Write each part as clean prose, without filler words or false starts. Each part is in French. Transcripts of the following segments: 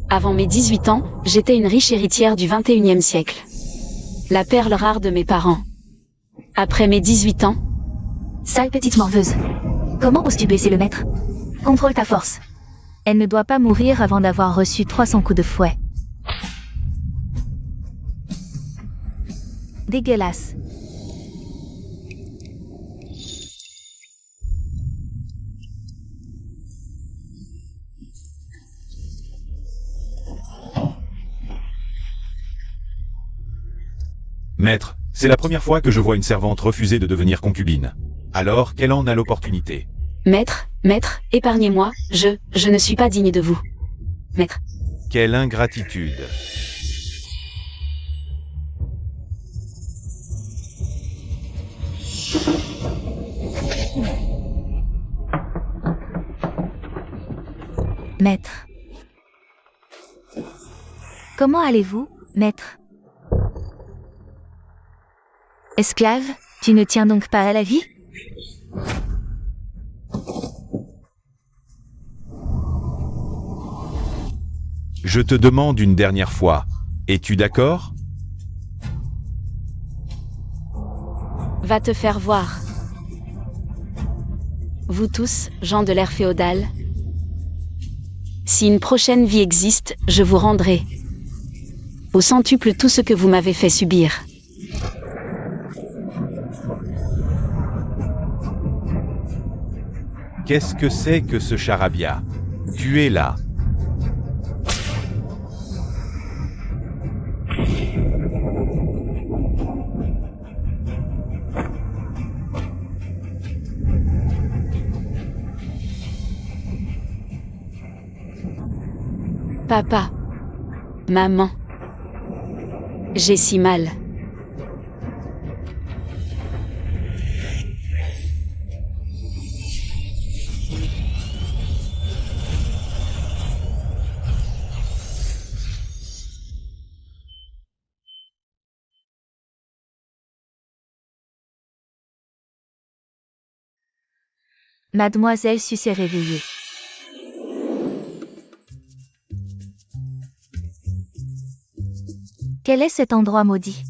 Avant mes 18 ans, j'étais une riche héritière du 21e siècle. La perle rare de mes parents. Après mes 18 ans... Sale petite morveuse. Comment oses-tu blesser le maître? Contrôle ta force. Elle ne doit pas mourir avant d'avoir reçu 300 coups de fouet. Dégueulasse. Maître, c'est la première fois que je vois une servante refuser de devenir concubine. Alors qu'elle en a l'opportunité. Maître, épargnez-moi, je ne suis pas digne de vous. Maître. Quelle ingratitude. Maître. Comment allez-vous, maître? Esclave, tu ne tiens donc pas à la vie? Je te demande une dernière fois. Es-tu d'accord? Va te faire voir. Vous tous, gens de l'ère féodale. Si une prochaine vie existe, je vous rendrai au centuple tout ce que vous m'avez fait subir. Qu'est-ce que c'est que ce charabia? Tu es là. Papa. Maman. J'ai si mal. Mademoiselle Su s'est réveillée. Quel est cet endroit maudit?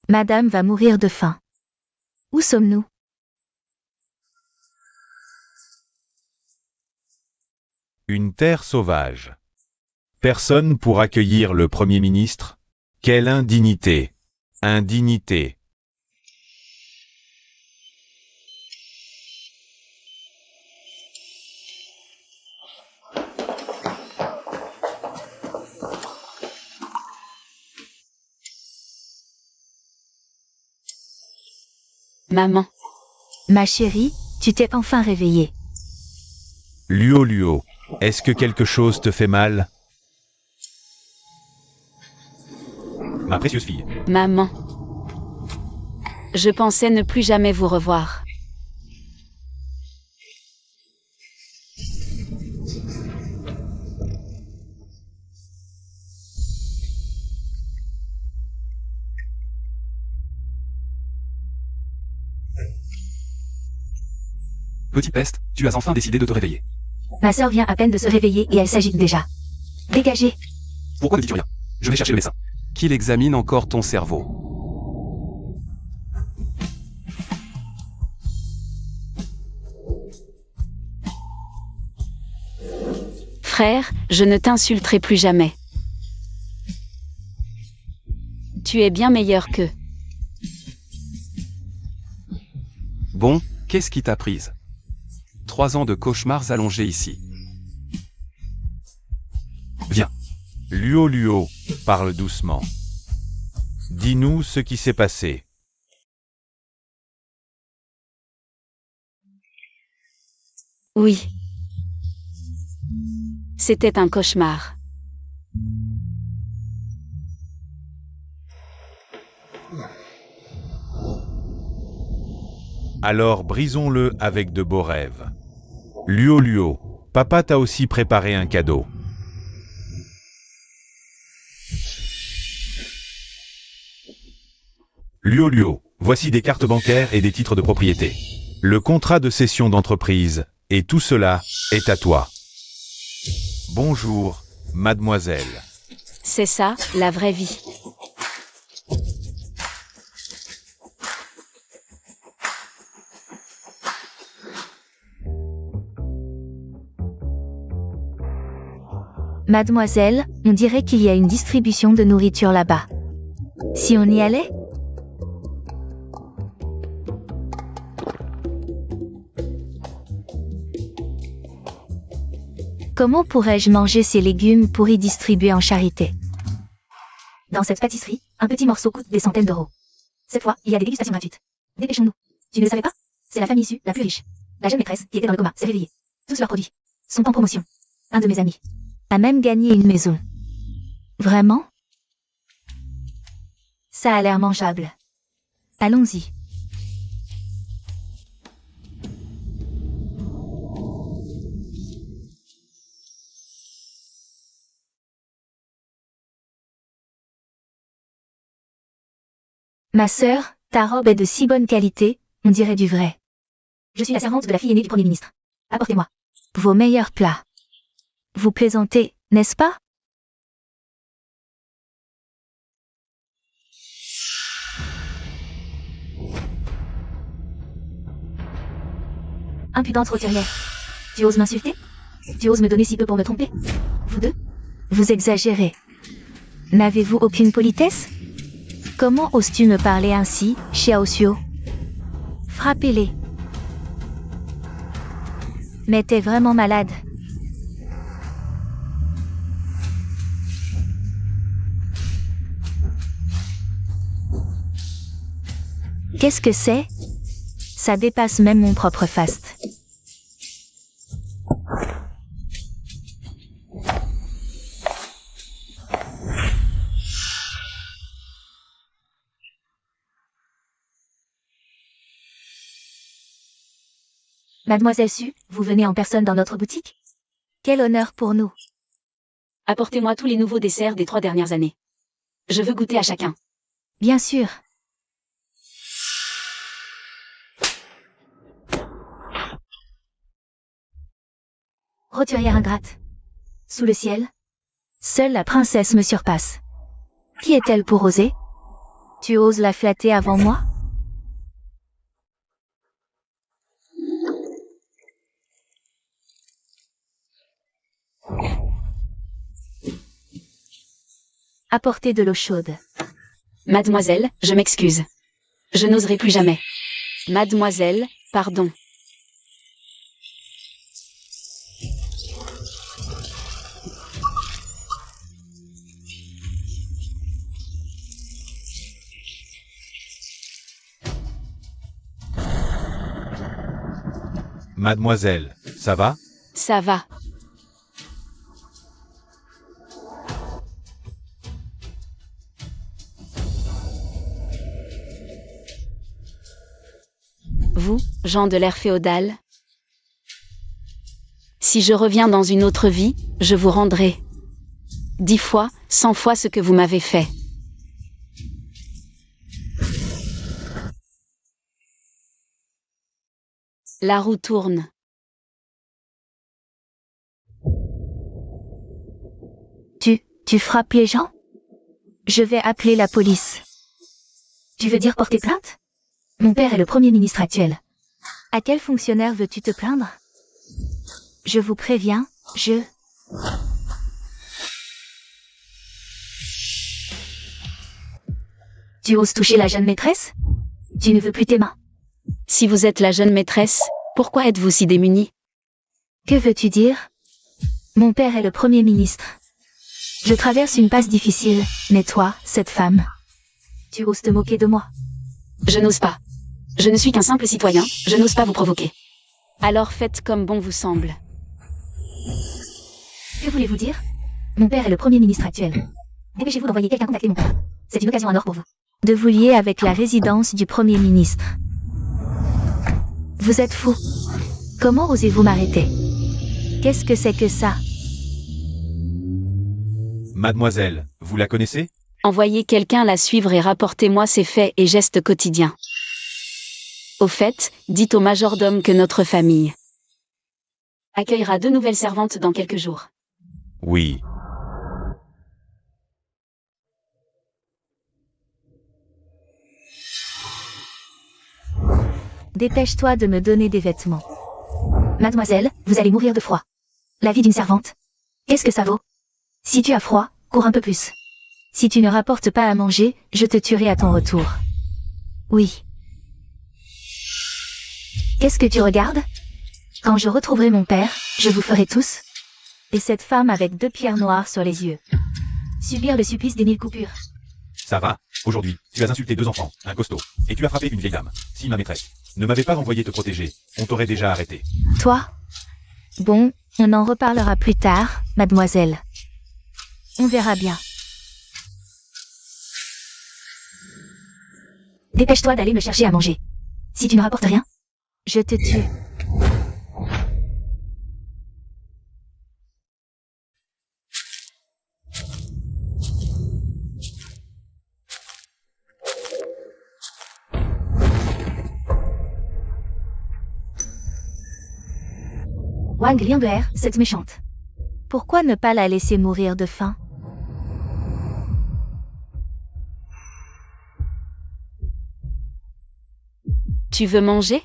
Madame va mourir de faim. Où sommes-nous? Une terre sauvage. Personne pour accueillir le Premier ministre? Quelle indignité! Indignité! Maman. Ma chérie, tu t'es enfin réveillée. Luo, est-ce que quelque chose te fait mal? Ma précieuse fille. Maman. Je pensais ne plus jamais vous revoir. Petit peste, tu as enfin décidé de te réveiller. Ma sœur vient à peine de se réveiller et elle s'agite déjà. Dégagez. Pourquoi ne dis-tu rien? Je vais chercher le médecin. Qu'il examine encore ton cerveau. Frère, je ne t'insulterai plus jamais. Tu es bien meilleur qu'eux. Bon, qu'est-ce qui t'a prise? 3 ans de cauchemars allongés ici. Viens. Luo, parle doucement. Dis-nous ce qui s'est passé. Oui. C'était un cauchemar. Alors brisons-le avec de beaux rêves. Luo, papa t'a aussi préparé un cadeau. Luo, Voici des cartes bancaires et des titres de propriété. Le contrat de cession d'entreprise, et tout cela est à toi. Bonjour, mademoiselle. C'est ça, la vraie vie. Mademoiselle, on dirait qu'il y a une distribution de nourriture là-bas. Si on y allait? Comment pourrais-je manger ces légumes pourris distribués en charité? Dans cette pâtisserie, un petit morceau coûte des centaines d'euros. Cette fois, il y a des dégustations gratuites. Dépêchons-nous. Tu ne le savais pas? C'est la famille issue la plus riche. La jeune maîtresse, qui était dans le coma, s'est réveillée. Tous leurs produits sont en promotion. Un de mes amis a même gagné une maison. Vraiment? Ça a l'air mangeable. Allons-y. Ma sœur, ta robe est de si bonne qualité, on dirait du vrai. Je suis la servante de la fille aînée du Premier ministre. Apportez-moi vos meilleurs plats. Vous plaisantez, n'est-ce pas? Impudente roturière. Tu oses m'insulter? Tu oses me donner si peu pour me tromper? Vous deux? Vous exagérez. N'avez-vous aucune politesse? Comment oses-tu me parler ainsi, Xiaoxiu? Frappez-les. Mais t'es vraiment malade. Qu'est-ce que c'est? Ça dépasse même mon propre faste. Mademoiselle Su, vous venez en personne dans notre boutique? Quel honneur pour nous. Apportez-moi tous les nouveaux desserts des 3 dernières années. Je veux goûter à chacun. Bien sûr. Roturière ingrate. Sous le ciel, seule la princesse me surpasse. Qui est-elle pour oser? Tu oses la flatter avant moi? Apportez de l'eau chaude. Mademoiselle, je m'excuse. Je n'oserai plus jamais. Mademoiselle, pardon. Mademoiselle, ça va? Ça va. Vous, gens de l'ère féodale? Si je reviens dans une autre vie, je vous rendrai 10 fois, 100 fois ce que vous m'avez fait. La roue tourne. Tu frappes les gens? Je vais appeler la police. Tu veux dire porter plainte? Mon père est le Premier ministre actuel. À quel fonctionnaire veux-tu te plaindre? Je vous préviens, Tu oses toucher la jeune maîtresse? Tu ne veux plus tes mains. Si vous êtes la jeune maîtresse, pourquoi êtes-vous si démunie? Que veux-tu dire? Mon père est le Premier ministre. Je traverse une passe difficile, mais toi, cette femme, tu oses te moquer de moi? Je n'ose pas. Je ne suis qu'un simple citoyen, je n'ose pas vous provoquer. Alors faites comme bon vous semble. Que voulez-vous dire? Mon père est le Premier ministre actuel. Dépêchez-vous d'envoyer quelqu'un contacter mon père. C'est une occasion en or pour vous. De vous lier avec la résidence du Premier ministre. Vous êtes fou. Comment osez-vous m'arrêter? Qu'est-ce que c'est que ça? Mademoiselle, vous la connaissez? Envoyez quelqu'un la suivre et rapportez-moi ses faits et gestes quotidiens. Au fait, dites au majordome que notre famille accueillera 2 nouvelles servantes dans quelques jours. Oui. Dépêche-toi de me donner des vêtements. Mademoiselle, vous allez mourir de froid. La vie d'une servante. Qu'est-ce que ça vaut? Si tu as froid, cours un peu plus. Si tu ne rapportes pas à manger, je te tuerai à ton retour. Oui. Qu'est-ce que tu regardes? Quand je retrouverai mon père, je vous ferai tous. Et cette femme avec 2 pierres noires sur les yeux. Subir le supplice des 1000 coupures. Ça va, aujourd'hui, tu as insulté 2 enfants, un costaud, et tu as frappé une vieille dame. Si ma maîtresse ne m'avait pas envoyé te protéger, on t'aurait déjà arrêté. Toi? Bon, on en reparlera plus tard, mademoiselle. On verra bien. Dépêche-toi d'aller me chercher à manger. Si tu ne rapportes rien, je te tue. Wang Liang'er, cette méchante. Pourquoi ne pas la laisser mourir de faim? Tu veux manger?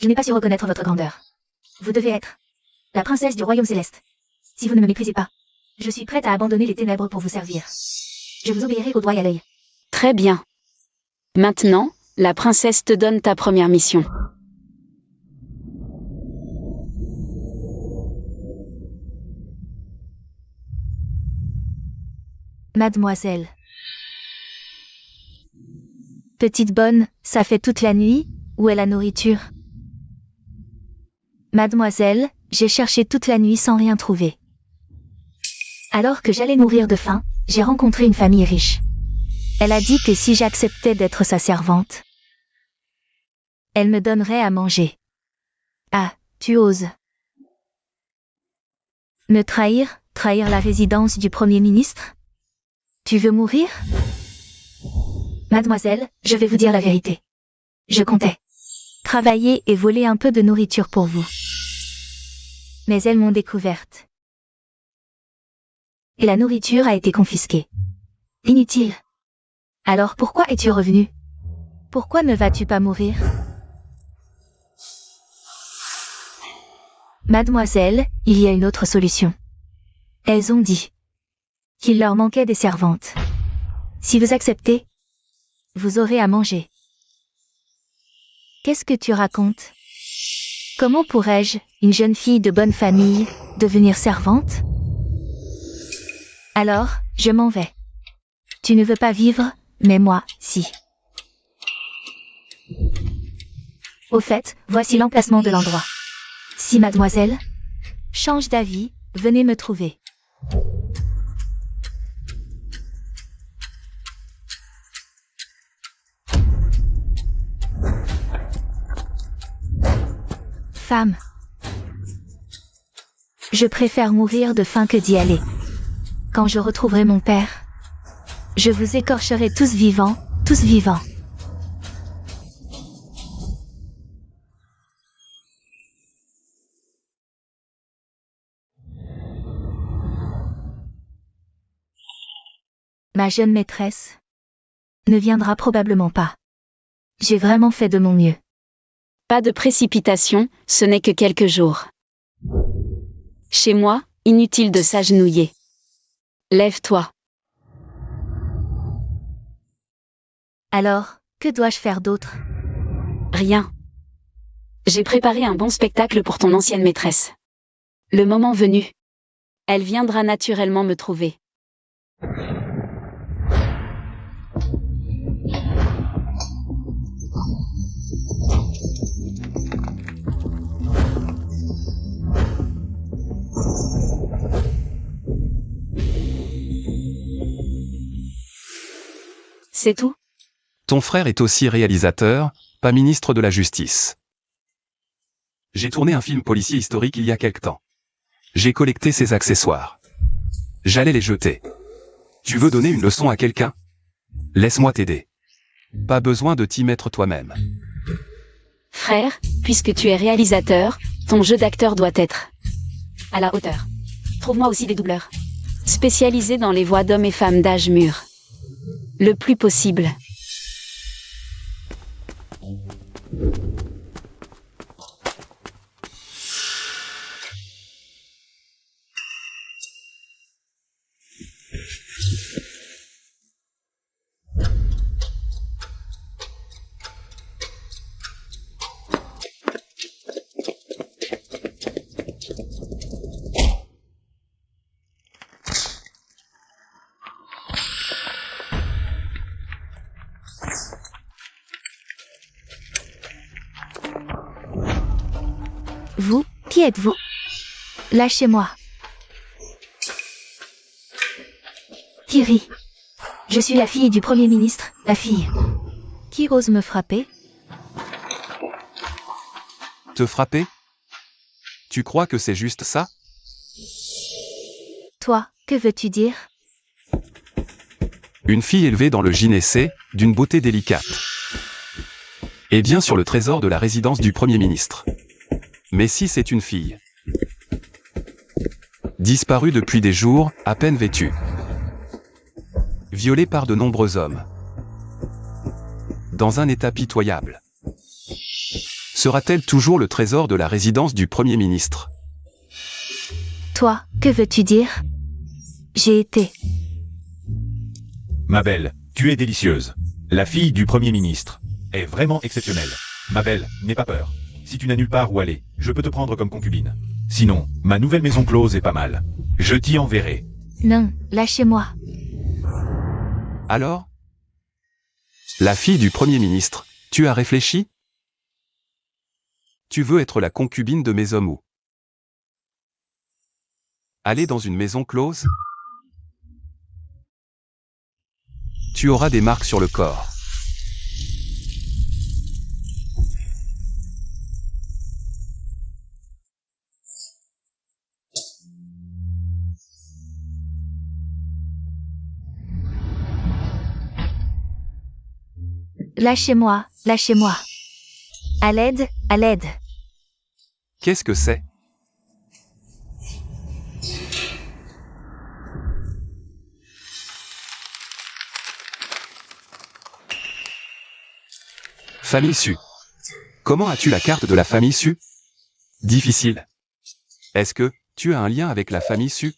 Je n'ai pas su reconnaître votre grandeur. Vous devez être la princesse du royaume céleste. Si vous ne me méprisez pas, je suis prête à abandonner les ténèbres pour vous servir. Je vous obéirai au doigt et à l'œil. Très bien. Maintenant, la princesse te donne ta première mission. Mademoiselle. Petite bonne, ça fait toute la nuit? Où est la nourriture? Mademoiselle, j'ai cherché toute la nuit sans rien trouver. Alors que j'allais mourir de faim, j'ai rencontré une famille riche. Elle a dit que si j'acceptais d'être sa servante, elle me donnerait à manger. Ah, tu oses. Me trahir, trahir la résidence du Premier ministre? Tu veux mourir? Mademoiselle, je vais vous dire la vérité. Je comptais travailler et voler un peu de nourriture pour vous. Mais elles m'ont découverte. Et la nourriture a été confisquée. Inutile. Alors pourquoi es-tu revenu? Pourquoi ne vas-tu pas mourir? Mademoiselle, il y a une autre solution. Elles ont dit qu'il leur manquait des servantes. Si vous acceptez, vous aurez à manger. Qu'est-ce que tu racontes? Comment pourrais-je, une jeune fille de bonne famille, devenir servante? Alors, je m'en vais. Tu ne veux pas vivre, mais moi, si. Au fait, voici l'emplacement de l'endroit. Si mademoiselle change d'avis, venez me trouver. Femme. Je préfère mourir de faim que d'y aller. Quand je retrouverai mon père, je vous écorcherai tous vivants, tous vivants. Ma jeune maîtresse ne viendra probablement pas. J'ai vraiment fait de mon mieux. Pas de précipitation, ce n'est que quelques jours. Chez moi, inutile de s'agenouiller. Lève-toi. Alors, que dois-je faire d'autre? Rien. J'ai préparé un bon spectacle pour ton ancienne maîtresse. Le moment venu, elle viendra naturellement me trouver. C'est tout? Ton frère est aussi réalisateur, pas ministre de la Justice. J'ai tourné un film policier historique il y a quelque temps. J'ai collecté ses accessoires. J'allais les jeter. Tu veux donner une leçon à quelqu'un? Laisse-moi t'aider. Pas besoin de t'y mettre toi-même. Frère, puisque tu es réalisateur, ton jeu d'acteur doit être à la hauteur. Trouve-moi aussi des doubleurs spécialisés dans les voix d'hommes et femmes d'âge mûr. Le plus possible. Vous, qui êtes-vous? Lâchez-moi. Thierry. Je suis la fille du Premier ministre, la fille. Qui ose me frapper? Te frapper? Tu crois que c'est juste ça? Toi, que veux-tu dire? Une fille élevée dans le gynécée, d'une beauté délicate. Et bien sur le trésor de la résidence du Premier ministre. Mais si c'est une fille. Disparue depuis des jours, à peine vêtue. Violée par de nombreux hommes. Dans un état pitoyable. Sera-t-elle toujours le trésor de la résidence du Premier ministre? Toi, que veux-tu dire? J'ai été. Ma belle, tu es délicieuse. La fille du Premier ministre est vraiment exceptionnelle. Ma belle, n'aie pas peur. Si tu n'as nulle part où aller, je peux te prendre comme concubine. Sinon, ma nouvelle maison close est pas mal. Je t'y enverrai. Non, lâchez-moi. Alors? La fille du Premier ministre, tu as réfléchi? Tu veux être la concubine de mes hommes ou? Aller dans une maison close? Tu auras des marques sur le corps. Lâchez-moi, lâchez-moi. À l'aide, à l'aide. Qu'est-ce que c'est? Famille Su. Comment as-tu la carte de la famille Su? Difficile. Est-ce que tu as un lien avec la famille Su?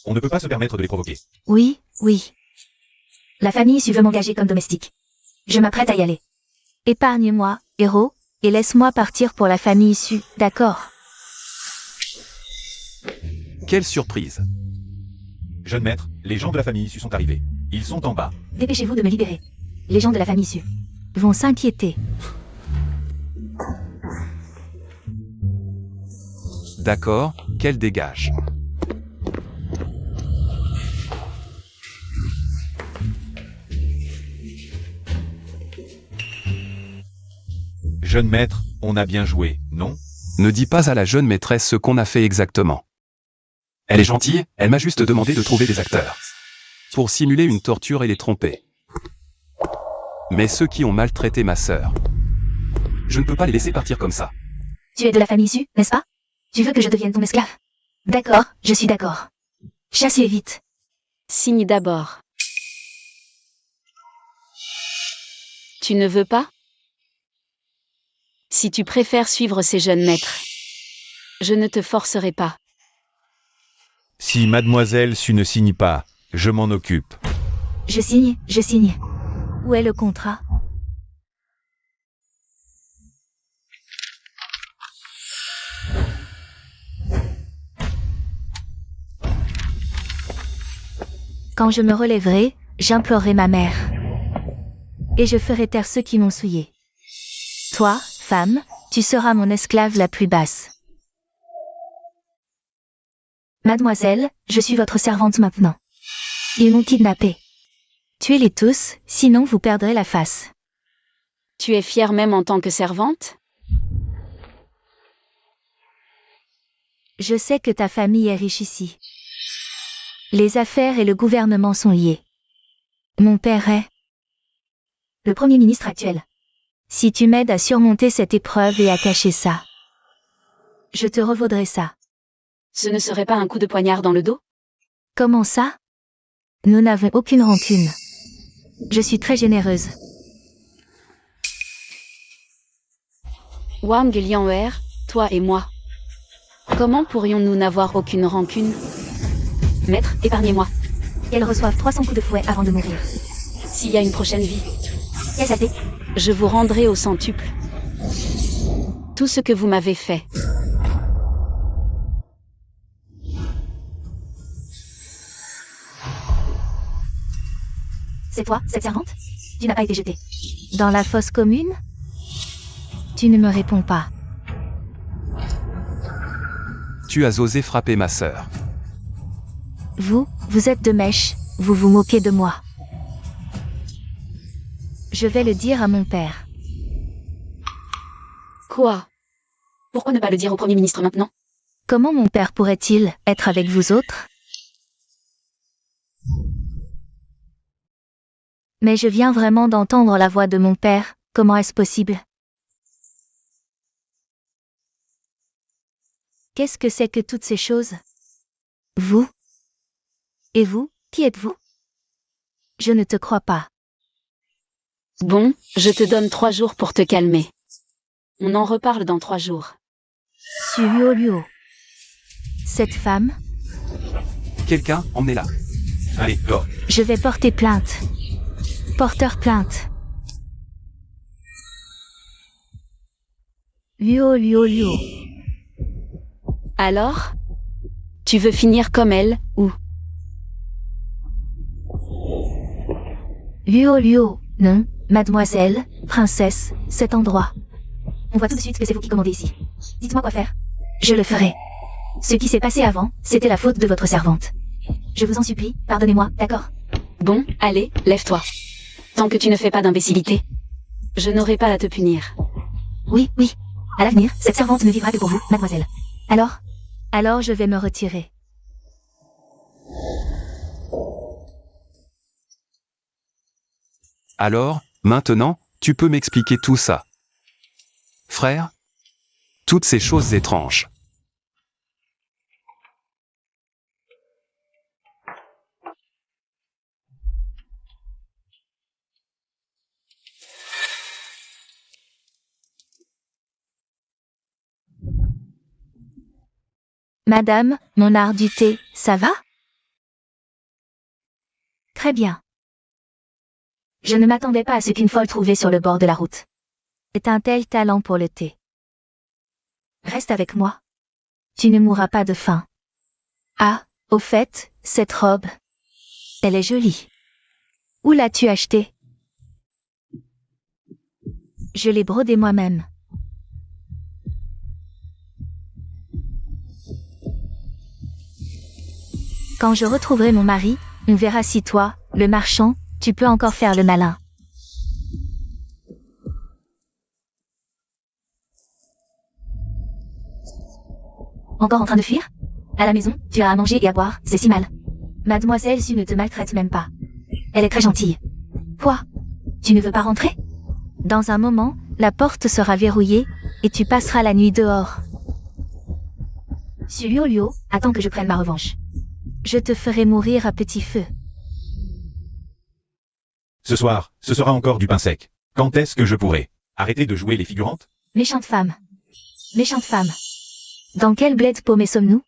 On ne peut pas se permettre de les provoquer. Oui, oui. La famille Su veut m'engager comme domestique. Je m'apprête à y aller. Épargne-moi, héros, et laisse-moi partir pour la famille Su, d'accord? Quelle surprise. Jeune maître, les gens de la famille Su sont arrivés. Ils sont en bas. Dépêchez-vous de me libérer. Les gens de la famille Su vont s'inquiéter. D'accord, qu'elle dégage. Jeune maître, on a bien joué, non? Ne dis pas à la jeune maîtresse ce qu'on a fait exactement. Elle est gentille, elle m'a juste demandé de trouver des acteurs. Pour simuler une torture et les tromper. Mais ceux qui ont maltraité ma sœur. Je ne peux pas les laisser partir comme ça. Tu es de la famille Su, n'est-ce pas? Tu veux que je devienne ton esclave? D'accord, je suis d'accord. Chassez vite. Signe d'abord. Tu ne veux pas? Si tu préfères suivre ces jeunes maîtres, je ne te forcerai pas. Si mademoiselle Su ne signe pas, je m'en occupe. Je signe, je signe. Où est le contrat? Quand je me relèverai, j'implorerai ma mère. Et je ferai taire ceux qui m'ont souillé. Toi, femme, tu seras mon esclave la plus basse. Mademoiselle, je suis votre servante maintenant. Ils m'ont kidnappée. Tuez-les tous, sinon vous perdrez la face. Tu es fière même en tant que servante? Je sais que ta famille est riche ici. Les affaires et le gouvernement sont liés. Mon père est le Premier ministre actuel. Si tu m'aides à surmonter cette épreuve et à cacher ça, je te revaudrai ça. Ce ne serait pas un coup de poignard dans le dos? Comment ça? Nous n'avons aucune rancune. Je suis très généreuse. Wang Lian'er, toi et moi. Comment pourrions-nous n'avoir aucune rancune? Maître, épargnez-moi. Elles reçoivent 300 coups de fouet avant de mourir. S'il y a une prochaine vie, Quelle saleté! je vous rendrai au centuple. Tout ce que vous m'avez fait. C'est toi, cette servante? Tu n'as pas été jetée. Dans la fosse commune? Tu ne me réponds pas. Tu as osé frapper ma sœur. Vous êtes de mèche, vous vous moquez de moi. Je vais le dire à mon père. Quoi? Pourquoi ne pas le dire au Premier ministre maintenant? Comment mon père pourrait-il être avec vous autres? Mais je viens vraiment d'entendre la voix de mon père, comment est-ce possible? Qu'est-ce que c'est que toutes ces choses? Vous? Et vous, qui êtes-vous? Je ne te crois pas. Bon, je te donne 3 jours pour te calmer. On en reparle dans 3 jours. Luo Luo. Cette femme, Quelqu'un, emmenez-la. Allez, dehors. je vais porter plainte. Porteur plainte. Luo Luo Luo. Alors? Tu veux finir comme elle, ou? Luo Luo. Non, mademoiselle, princesse, cet endroit. On voit tout de suite que c'est vous qui commandez ici. Dites-moi quoi faire. Je le ferai. Ce qui s'est passé avant, c'était la faute de votre servante. Je vous en supplie, pardonnez-moi, d'accord? Bon, allez, lève-toi. Tant que tu ne fais pas d'imbécilité, je n'aurai pas à te punir. Oui, oui. À l'avenir, cette servante ne vivra que pour vous, mademoiselle. Alors je vais me retirer. Alors, maintenant, tu peux m'expliquer tout ça. Frère? Toutes ces choses étranges. Madame, mon art du thé, ça va? Très bien. Je ne m'attendais pas à ce qu'une folle trouvée sur le bord de la route. C'est un tel talent pour le thé. Reste avec moi. Tu ne mourras pas de faim. Ah, au fait, cette robe. Elle est jolie. Où l'as-tu achetée? Je l'ai brodée moi-même. Quand je retrouverai mon mari, on verra si toi, le marchand, tu peux encore faire le malin. Encore en train de fuir? À la maison, tu as à manger et à boire, c'est si mal. Mademoiselle Su ne te maltraite même pas. Elle est très gentille. Quoi? Tu ne veux pas rentrer? Dans un moment, la porte sera verrouillée, et tu passeras la nuit dehors. Su Luo Luo, attends que je prenne ma revanche. Je te ferai mourir à petit feu. Ce soir, ce sera encore du pain sec. Quand est-ce que je pourrai arrêter de jouer les figurantes? Méchante femme. Méchante femme. Dans quel bled paumé sommes-nous?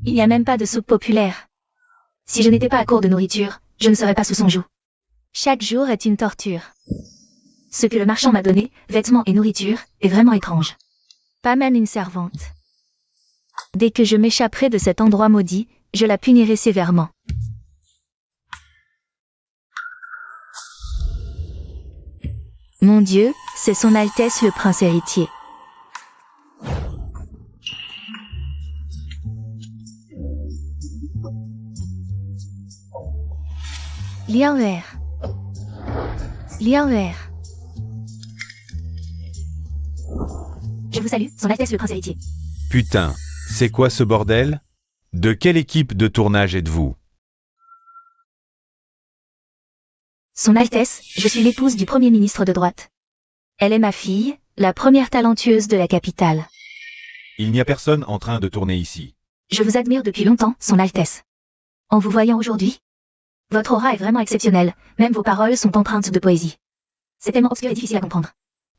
Il n'y a même pas de soupe populaire. Si je n'étais pas à court de nourriture, je ne serais pas sous son joug. Chaque jour est une torture. Ce que le marchand m'a donné, vêtements et nourriture, est vraiment étrange. Pas même une servante. Dès que je m'échapperai de cet endroit maudit, je la punirai sévèrement. Mon Dieu, c'est son Altesse le Prince héritier. Lian'er. Liang ER. Je vous salue, Son Altesse le Prince héritier. Putain, c'est quoi ce bordel? De quelle équipe de tournage êtes-vous? Son Altesse, je suis l'épouse du Premier ministre de droite. Elle est ma fille, la première talentueuse de la capitale. Il n'y a personne en train de tourner ici. Je vous admire depuis longtemps, Son Altesse. En vous voyant aujourd'hui, votre aura est vraiment exceptionnelle, même vos paroles sont empreintes de poésie. C'est tellement obscur et difficile à comprendre.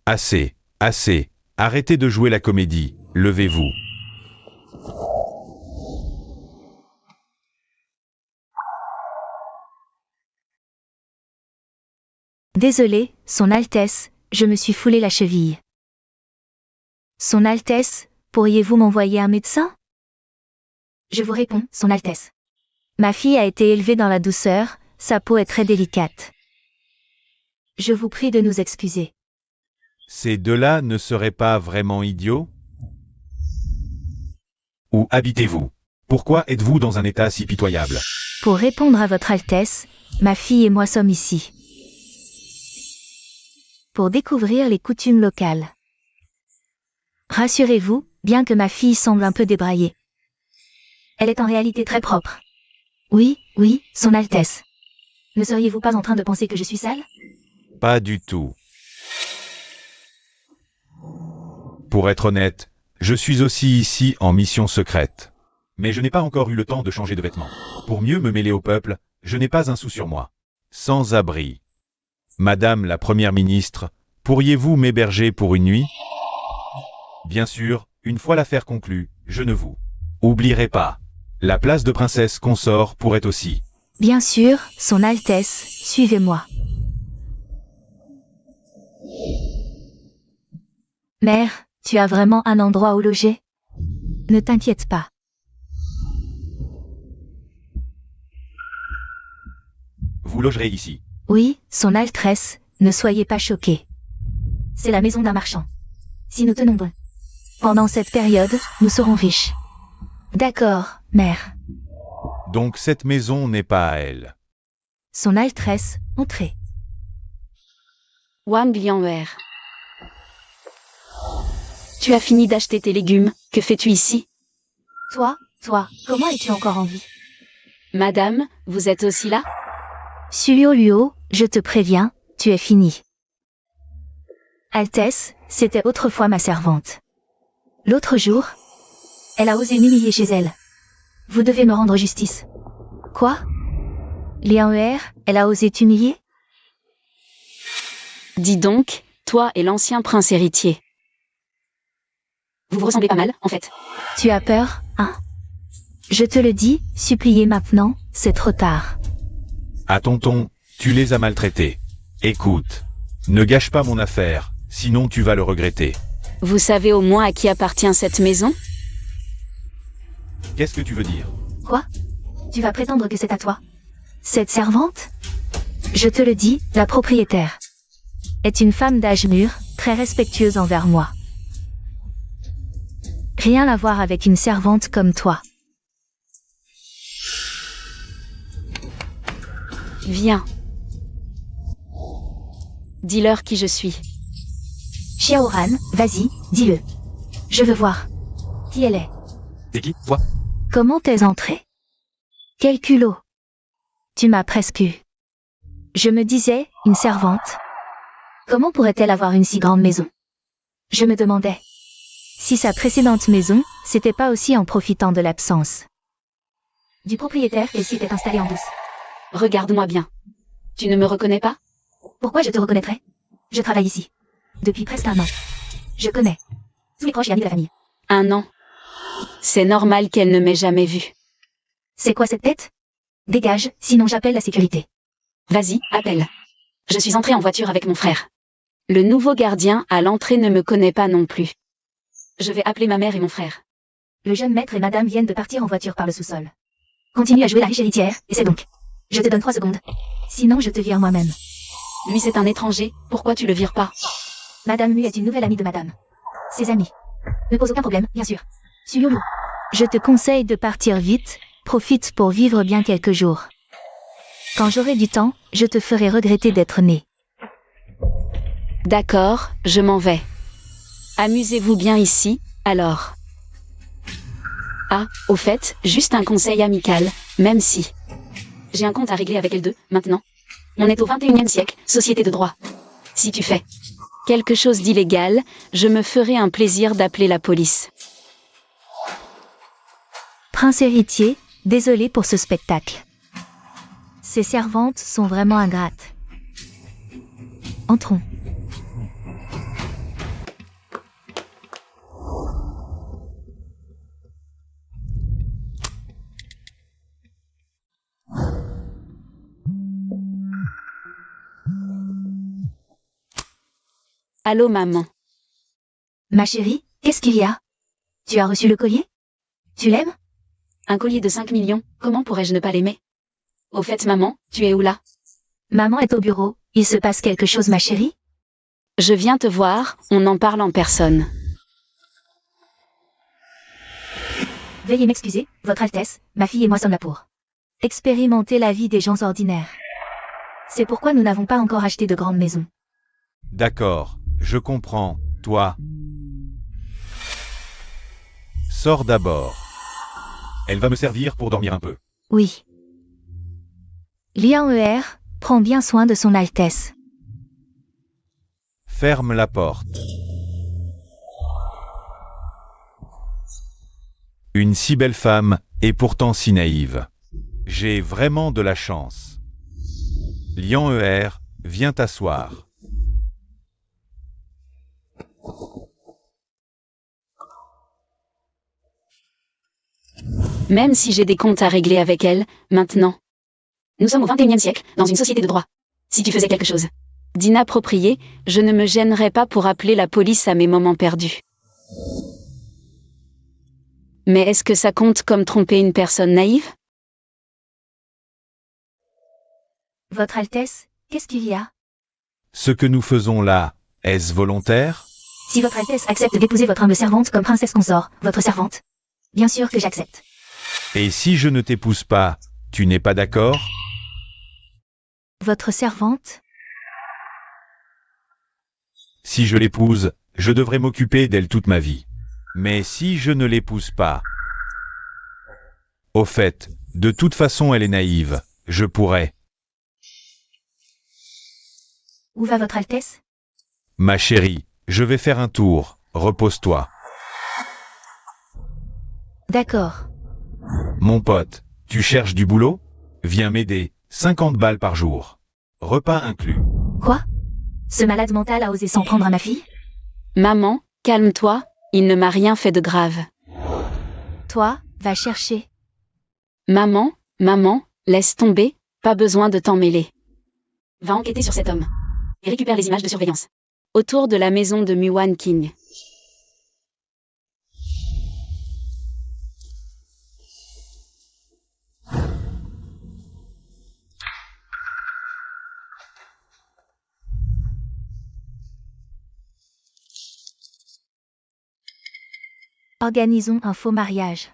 Assez, assez. Arrêtez de jouer la comédie. Levez-vous. Désolé, Son Altesse, je me suis foulé la cheville. Son Altesse, pourriez-vous m'envoyer un médecin? Je vous réponds, Son Altesse. Ma fille a été élevée dans la douceur, sa peau est très délicate. Je vous prie de nous excuser. Ces deux-là ne seraient pas vraiment idiots? Où habitez-vous? Pourquoi êtes-vous dans un état si pitoyable? Pour répondre à votre Altesse, ma fille et moi sommes ici. Pour découvrir les coutumes locales. Rassurez-vous, bien que ma fille semble un peu débraillée. Elle est en réalité très propre. Oui, oui, Son Altesse. Ne seriez-vous pas en train de penser que je suis sale? Pas du tout. Pour être honnête, je suis aussi ici en mission secrète. Mais je n'ai pas encore eu le temps de changer de vêtements. Pour mieux me mêler au peuple, je n'ai pas un sou sur moi. Sans abri. Madame la Première ministre, pourriez-vous m'héberger pour une nuit? Bien sûr, une fois l'affaire conclue, je ne vous oublierai pas. La place de princesse consort pourrait aussi. Bien sûr, Son Altesse, suivez-moi. Mère, tu as vraiment un endroit où loger? Ne t'inquiète pas. Vous logerez ici. Oui, Son Altesse, ne soyez pas choqués. C'est la maison d'un marchand. Si nous tenons bon. Pendant cette période, nous serons riches. D'accord, mère. Donc cette maison n'est pas à elle. Son Altesse, entrez. Wang Lianwer. Tu as fini d'acheter tes légumes, que fais-tu ici? Toi, comment es-tu encore en vie? Madame, vous êtes aussi là? Sulio Luo, je te préviens, tu es fini. Altesse, c'était autrefois ma servante. L'autre jour, elle a osé m'humilier chez elle. Vous devez me rendre justice. Quoi? Liang ER, elle a osé t'humilier? Dis donc, toi et l'ancien prince héritier. Vous vous ressemblez pas mal, en fait. Tu as peur, hein? Je te le dis, supplier maintenant, c'est trop tard. Ah tonton, tu les as maltraités. Écoute, ne gâche pas mon affaire, sinon tu vas le regretter. Vous savez au moins à qui appartient cette maison? Qu'est-ce que tu veux dire? Quoi? Tu vas prétendre que c'est à toi? Cette servante? Je te le dis, la propriétaire est une femme d'âge mûr, très respectueuse envers moi. Rien à voir avec une servante comme toi. Viens. Dis-leur qui je suis. Xiaoran, vas-y, dis-le. Je veux voir. Qui elle est? C'est qui, toi? Comment t'es entrée? Quel culot. Tu m'as presque eu. Je me disais, une servante. Comment pourrait-elle avoir une si grande maison? Je me demandais. Si sa précédente maison, c'était pas aussi en profitant de l'absence du propriétaire qu'elle s'y était installée en douce. Regarde-moi bien. Tu ne me reconnais pas? Pourquoi je te reconnaîtrais? Je travaille ici. Depuis presque un an. Je connais tous les proches et amis de la famille. Un an. C'est normal qu'elle ne m'ait jamais vu. C'est quoi cette tête? Dégage, sinon j'appelle la sécurité. Vas-y, appelle. Je suis entrée en voiture avec mon frère. Le nouveau gardien à l'entrée ne me connaît pas non plus. Je vais appeler ma mère et mon frère. Le jeune maître et madame viennent de partir en voiture par le sous-sol. Continue à jouer la riche héritière, et c'est donc. Je te donne 3 secondes. Sinon je te vire moi-même. Lui c'est un étranger, pourquoi tu le vires pas? Madame Mu est une nouvelle amie de madame. Ses amis. Ne pose aucun problème, bien sûr. Sululu. Je te conseille de partir vite, profite pour vivre bien quelques jours. Quand j'aurai du temps, je te ferai regretter d'être né. D'accord, je m'en vais. Amusez-vous bien ici, alors. Ah, au fait, juste un conseil amical, même si... J'ai un compte à régler avec L2, maintenant. On est au 21e siècle, société de droit. Si tu fais quelque chose d'illégal, je me ferai un plaisir d'appeler la police. Prince héritier, désolé pour ce spectacle. Ces servantes sont vraiment ingrates. Entrons. Allô maman. Ma chérie, qu'est-ce qu'il y a? Tu as reçu le collier? Tu l'aimes? Un collier de 5 millions, comment pourrais-je ne pas l'aimer? Au fait maman, tu es où là? Maman est au bureau, il se passe quelque chose ma chérie? Je viens te voir, on en parle en personne. Veuillez m'excuser, Votre Altesse, ma fille et moi sommes là pour expérimenter la vie des gens ordinaires. C'est pourquoi nous n'avons pas encore acheté de grandes maisons. D'accord, je comprends, toi. Sors d'abord. Elle va me servir pour dormir un peu. Oui. Lian ER, prend bien soin de son Altesse. Ferme la porte. Une si belle femme, et pourtant si naïve. J'ai vraiment de la chance. Lian ER, viens t'asseoir. Même si j'ai des comptes à régler avec elle, maintenant. Nous sommes au 21e siècle, dans une société de droit. Si tu faisais quelque chose d'inapproprié, je ne me gênerais pas pour appeler la police à mes moments perdus. Mais est-ce que ça compte comme tromper une personne naïve? Votre Altesse, qu'est-ce qu'il y a? Ce que nous faisons là, est-ce volontaire? Si Votre Altesse accepte d'épouser votre humble servante comme princesse consort, votre servante. Bien sûr que j'accepte. Et si je ne t'épouse pas, tu n'es pas d'accord? Votre servante? Si je l'épouse, je devrais m'occuper d'elle toute ma vie. Mais si je ne l'épouse pas... Au fait, de toute façon elle est naïve, je pourrais. Où va Votre Altesse? Ma chérie, je vais faire un tour, repose-toi. D'accord. Mon pote, tu cherches du boulot? Viens m'aider, 50 balles par jour. Repas inclus. Quoi? Ce malade mental a osé s'en prendre à ma fille? Maman, calme-toi, il ne m'a rien fait de grave. Toi, va chercher. Maman, laisse tomber, pas besoin de t'en mêler. Va enquêter sur cet homme. Et récupère les images de surveillance. Autour de la maison de Muan King. Organisons un faux mariage.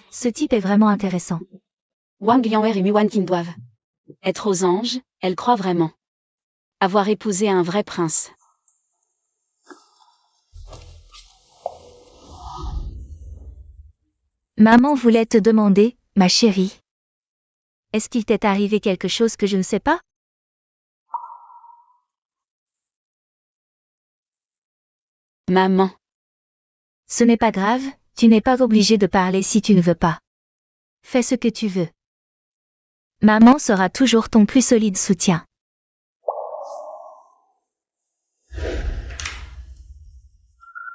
Ce type est vraiment intéressant. Wang Lianwer et Muan King doivent être aux anges, elle croit vraiment avoir épousé un vrai prince. Maman voulait te demander, ma chérie. Est-ce qu'il t'est arrivé quelque chose que je ne sais pas? Maman, Ce n'est pas grave, tu n'es pas obligé de parler si tu ne veux pas. Fais ce que tu veux. Maman sera toujours ton plus solide soutien.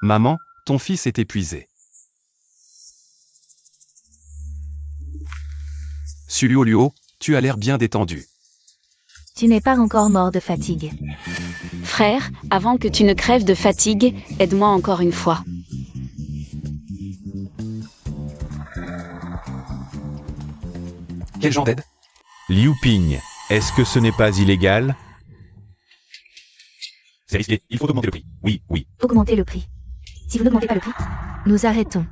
Maman, ton fils est épuisé. Luo, tu as l'air bien détendu. Tu n'es pas encore mort de fatigue. frère, avant que tu ne crèves de fatigue, aide-moi encore une fois. Quel genre d'aide? Liu Ping, est-ce que ce n'est pas illégal? C'est risqué, il faut augmenter le prix. Oui, oui. Augmentez le prix. Si vous n'augmentez pas le prix, nous arrêtons.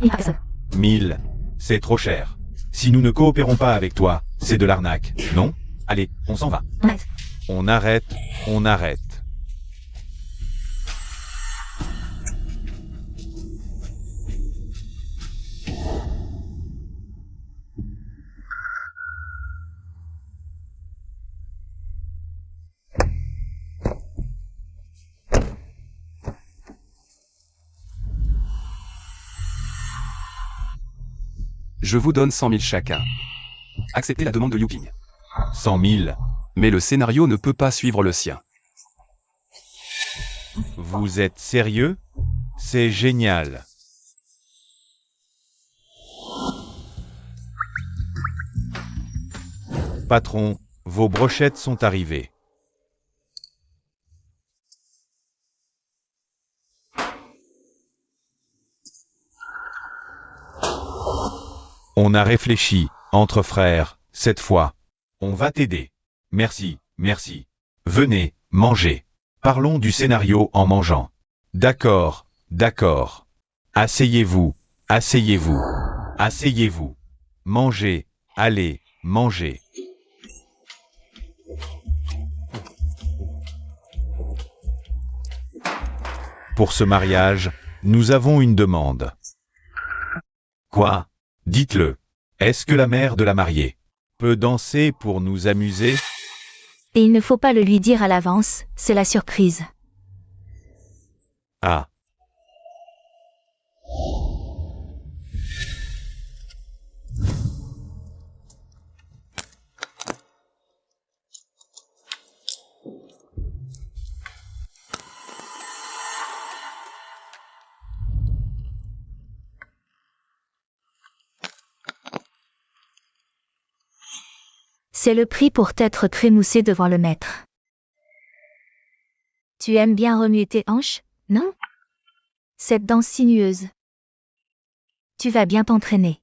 Il n'y a personne. 1000. C'est trop cher. Si nous ne coopérons pas avec toi, c'est de l'arnaque, non? Allez, on s'en va. On arrête. On arrête, on arrête. Je vous donne 100 000 chacun. Acceptez la demande de Liu Ping. 100 000. Mais le scénario ne peut pas suivre le sien. Vous êtes sérieux? C'est génial. Patron, vos brochettes sont arrivées. On a réfléchi, entre frères, cette fois. On va t'aider. Merci, merci. Venez, mangez. Parlons du scénario en mangeant. D'accord, d'accord. Asseyez-vous, asseyez-vous, asseyez-vous. Mangez, allez, mangez. Pour ce mariage, nous avons une demande. Quoi? Dites-le. Est-ce que la mère de la mariée peut danser pour nous amuser? Et il ne faut pas le lui dire à l'avance, c'est la surprise. Ah. C'est le prix pour t'être crémoussé devant le maître. Tu aimes bien remuer tes hanches, non? Cette danse sinueuse. Tu vas bien t'entraîner.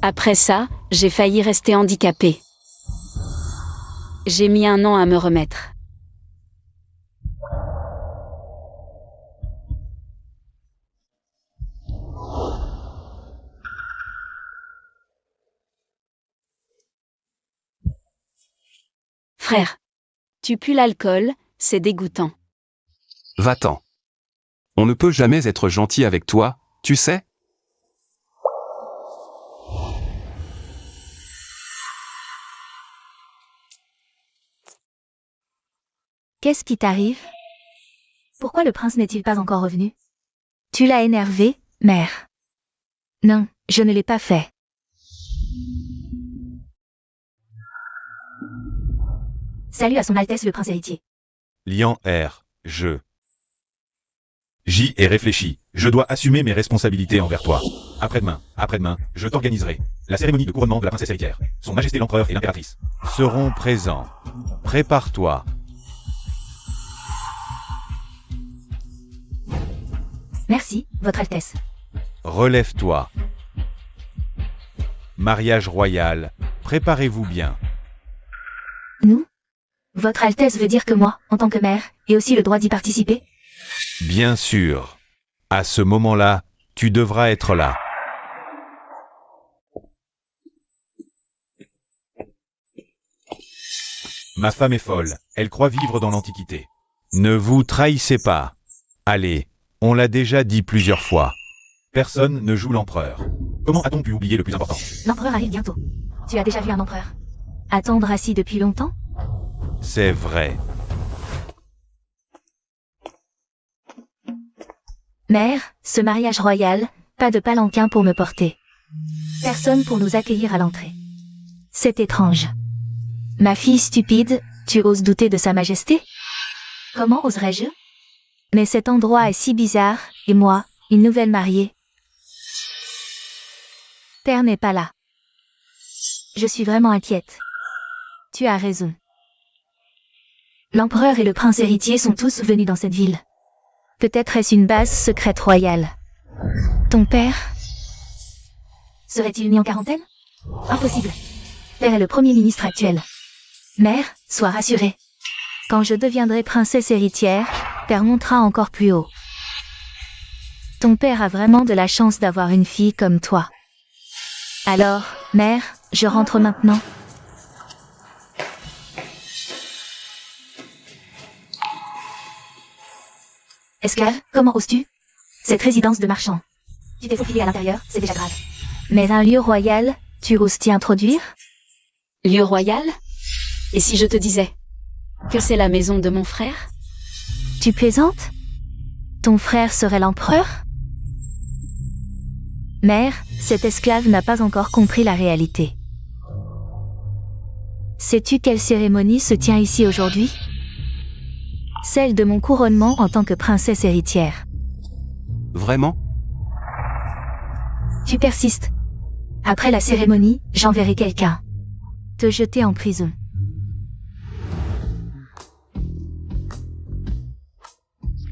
Après ça, j'ai failli rester handicapée. J'ai mis 1 an à me remettre. Frère, tu pues l'alcool, c'est dégoûtant. Va-t'en. On ne peut jamais être gentil avec toi, tu sais? Qu'est-ce qui t'arrive? Pourquoi le prince n'est-il pas encore revenu? Tu l'as énervé, mère. Non, je ne l'ai pas fait. Salut à son Altesse le prince héritier. Lian R. J'y ai réfléchi. Je dois assumer mes responsabilités envers toi. Après-demain, je t'organiserai. La cérémonie de couronnement de la princesse héritière. Son Majesté l'Empereur et l'Impératrice seront présents. Prépare-toi. Merci, Votre Altesse. Relève-toi. Mariage royal. Préparez-vous bien. Nous? Votre Altesse veut dire que moi, en tant que mère, ai aussi le droit d'y participer? Bien sûr. À ce moment-là, tu devras être là. Ma femme est folle. Elle croit vivre dans l'Antiquité. Ne vous trahissez pas. Allez. On l'a déjà dit plusieurs fois. Personne ne joue l'empereur. Comment a-t-on pu oublier le plus important? L'empereur arrive bientôt. Tu as déjà vu un empereur attendre assis depuis longtemps? C'est vrai. Mère, ce mariage royal, pas de palanquin pour me porter. Personne pour nous accueillir à l'entrée. C'est étrange. Ma fille stupide, tu oses douter de sa majesté? Comment oserais-je? Mais cet endroit est si bizarre, et moi, une nouvelle mariée. Père n'est pas là. Je suis vraiment inquiète. Tu as raison. L'empereur et le prince héritier sont tous venus dans cette ville. Peut-être est-ce une base secrète royale. Ton père serait-il mis en quarantaine? Impossible. Père est le premier ministre actuel. Mère, sois rassurée. Quand je deviendrai princesse héritière, père montera encore plus haut. Ton père a vraiment de la chance d'avoir une fille comme toi. Alors, mère, je rentre maintenant. Esclave, comment oses-tu? Cette résidence de marchand. Tu t'es faufilé à l'intérieur, c'est déjà grave. Mais un lieu royal, tu oses t'y introduire? Lieu royal? Et si je te disais que c'est la maison de mon frère? Tu plaisantes? Ton frère serait l'empereur? Mère, cet esclave n'a pas encore compris la réalité. Sais-tu quelle cérémonie se tient ici aujourd'hui? Celle de mon couronnement en tant que princesse héritière. Vraiment? Tu persistes. Après la cérémonie, j'enverrai quelqu'un te jeter en prison.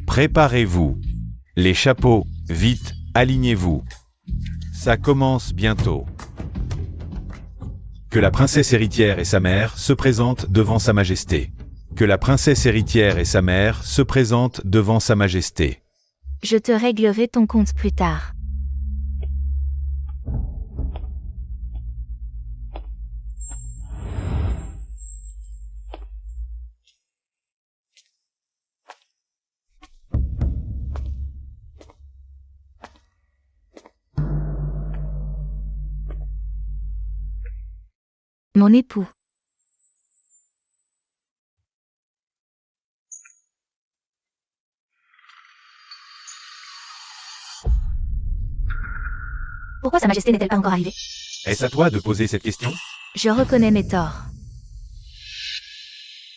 Préparez-vous. Les chapeaux, vite, alignez-vous. Ça commence bientôt. Que la princesse héritière et sa mère se présentent devant sa majesté. Que la princesse héritière et sa mère se présentent devant sa majesté. Je te réglerai ton compte plus tard. Mon époux. Pourquoi Sa Majesté n'est-elle pas encore arrivée? Est-ce à toi de poser cette question? Je reconnais mes torts.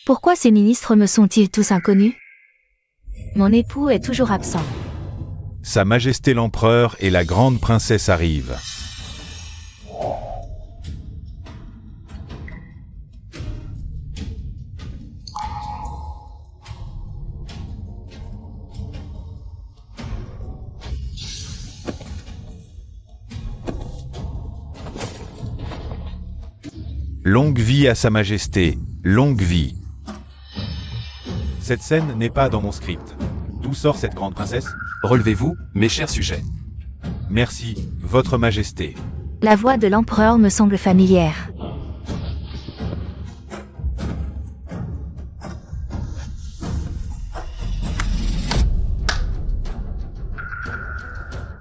Pourquoi ces ministres me sont-ils tous inconnus? Mon époux est toujours absent. Sa majesté l'empereur et la grande princesse arrivent. Longue vie à Sa Majesté, longue vie. Cette scène n'est pas dans mon script. D'où sort cette grande princesse? Relevez-vous, mes chers sujets. Merci, Votre Majesté. La voix de l'empereur me semble familière.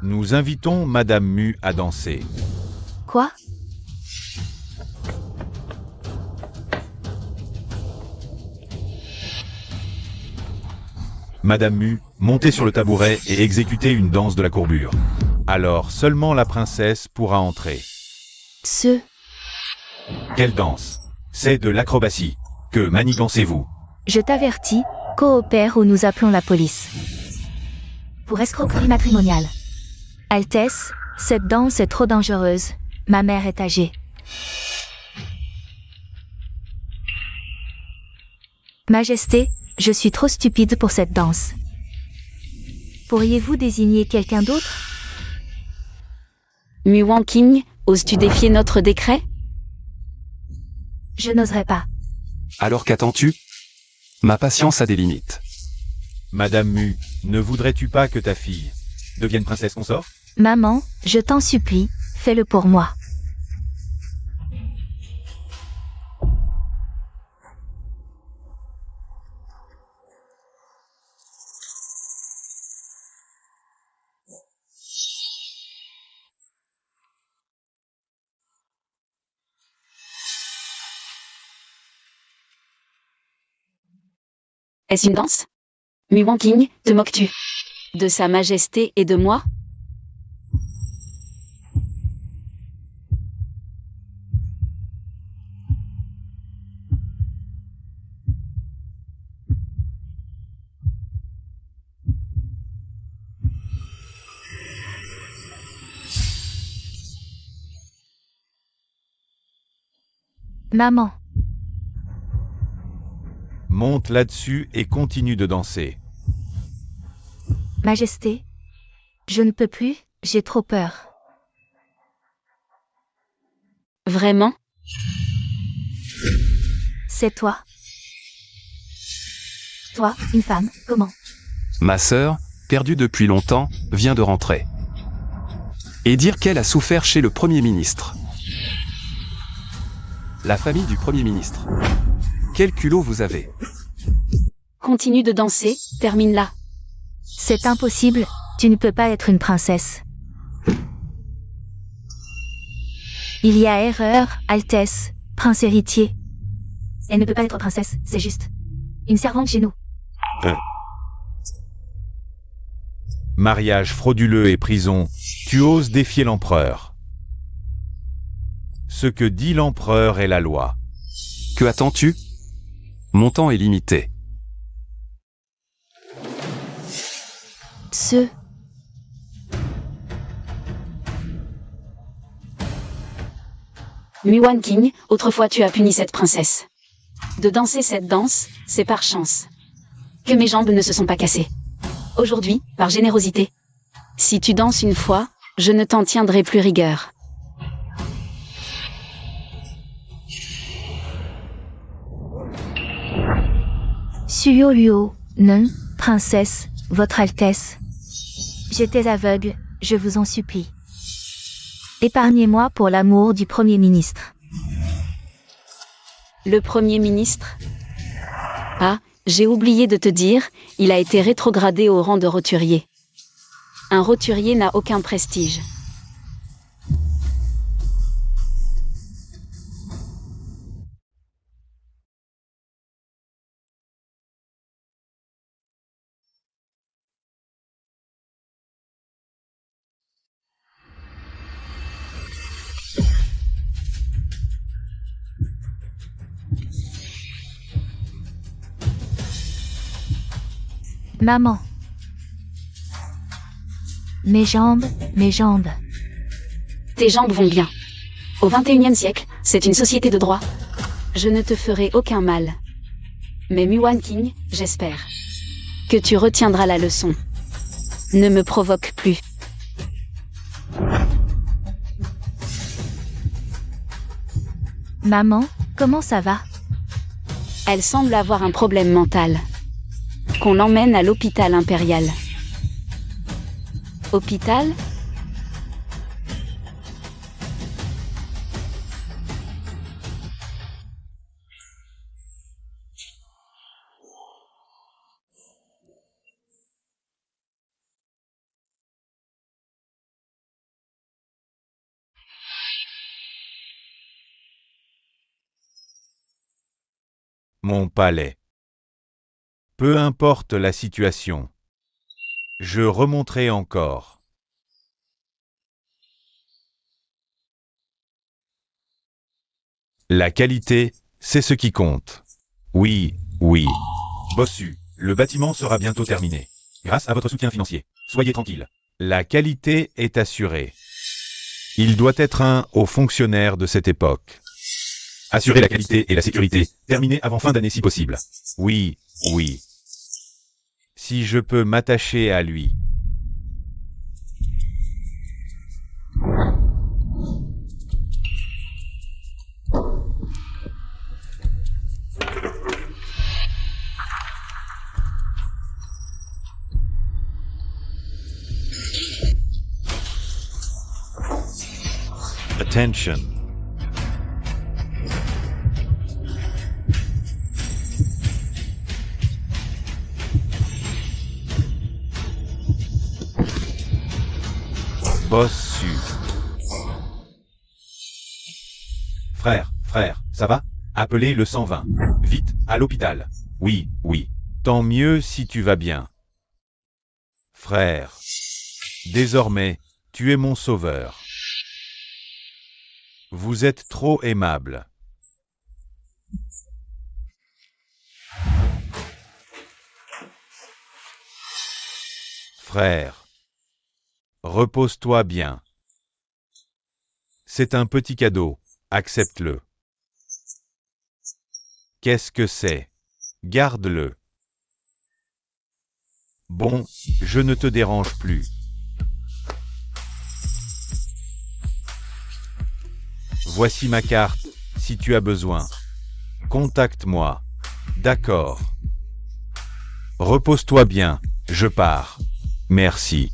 Nous invitons Madame Mu à danser. Quoi? Madame Mu, montez sur le tabouret et exécutez une danse de la courbure. Alors seulement la princesse pourra entrer. Quelle danse? C'est de l'acrobatie. Que manigancez-vous? Je t'avertis, coopère ou nous appelons la police. Pour escroquerie matrimoniale. Altesse, cette danse est trop dangereuse. Ma mère est âgée. Majesté, je suis trop stupide pour cette danse. Pourriez-vous désigner quelqu'un d'autre? Mu Wanqing, oses-tu défier notre décret? Je n'oserais pas. Alors qu'attends-tu? Ma patience a des limites. Madame Mu, ne voudrais-tu pas que ta fille devienne princesse consort? Maman, je t'en supplie, fais-le pour moi. Est-ce une danse? Mu Wanqing, te moques-tu de Sa Majesté et de moi? Maman, Monte là-dessus et continue de danser. Majesté, je ne peux plus, j'ai trop peur. Vraiment? C'est toi. Toi, une femme, comment? Ma sœur, perdue depuis longtemps, vient de rentrer. Et dire qu'elle a souffert chez le Premier ministre. La famille du Premier ministre. Quel culot vous avez? Continue de danser, termine là. C'est impossible, tu ne peux pas être une princesse. Il y a erreur, Altesse, prince héritier. Elle ne peut pas être princesse, c'est juste. Une servante chez nous. Mariage frauduleux et prison, tu oses défier l'empereur. Ce que dit l'empereur est la loi. Que attends-tu? Mon temps est limité. Muan King, autrefois tu as puni cette princesse. De danser cette danse, c'est par chance que mes jambes ne se sont pas cassées. Aujourd'hui, par générosité. Si tu danses une fois, je ne t'en tiendrai plus rigueur. Suyo Luo, non, princesse, votre Altesse. J'étais aveugle, je vous en supplie. Épargnez-moi pour l'amour du Premier ministre. Le Premier ministre? Ah, j'ai oublié de te dire, il a été rétrogradé au rang de roturier. Un roturier n'a aucun prestige. Maman. Mes jambes, mes jambes. Tes jambes vont bien. Au XXIe siècle, c'est une société de droit. Je ne te ferai aucun mal. Mais Muan King, j'espère que tu retiendras la leçon. Ne me provoque plus. Maman, comment ça va? Elle semble avoir un problème mental. Qu'on l'emmène à l'hôpital impérial. Hôpital? Mon palais. Peu importe la situation. Je remonterai encore. La qualité, c'est ce qui compte. Oui, oui. Bossu, le bâtiment sera bientôt terminé. Grâce à votre soutien financier. Soyez tranquille. La qualité est assurée. Il doit être un haut fonctionnaire de cette époque. Assurer la qualité et la sécurité. Terminé avant fin d'année si possible. Oui, oui. Si je peux m'attacher à lui. Attention. Bossu. Frère, ça va? Appelez le 120. Vite, à l'hôpital. Oui, oui. Tant mieux si tu vas bien. Frère. Désormais, tu es mon sauveur. Vous êtes trop aimable. Frère. Repose-toi bien. C'est un petit cadeau, accepte-le. Qu'est-ce que c'est? Garde-le. Bon, je ne te dérange plus. Voici ma carte, si tu as besoin. Contacte-moi. D'accord. Repose-toi bien, je pars. Merci.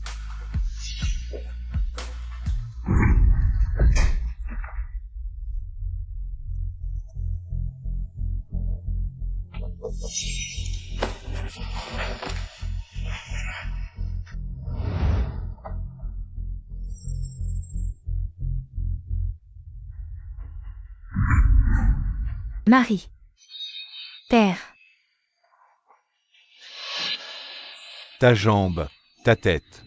Marie. Père. Ta jambe, ta tête.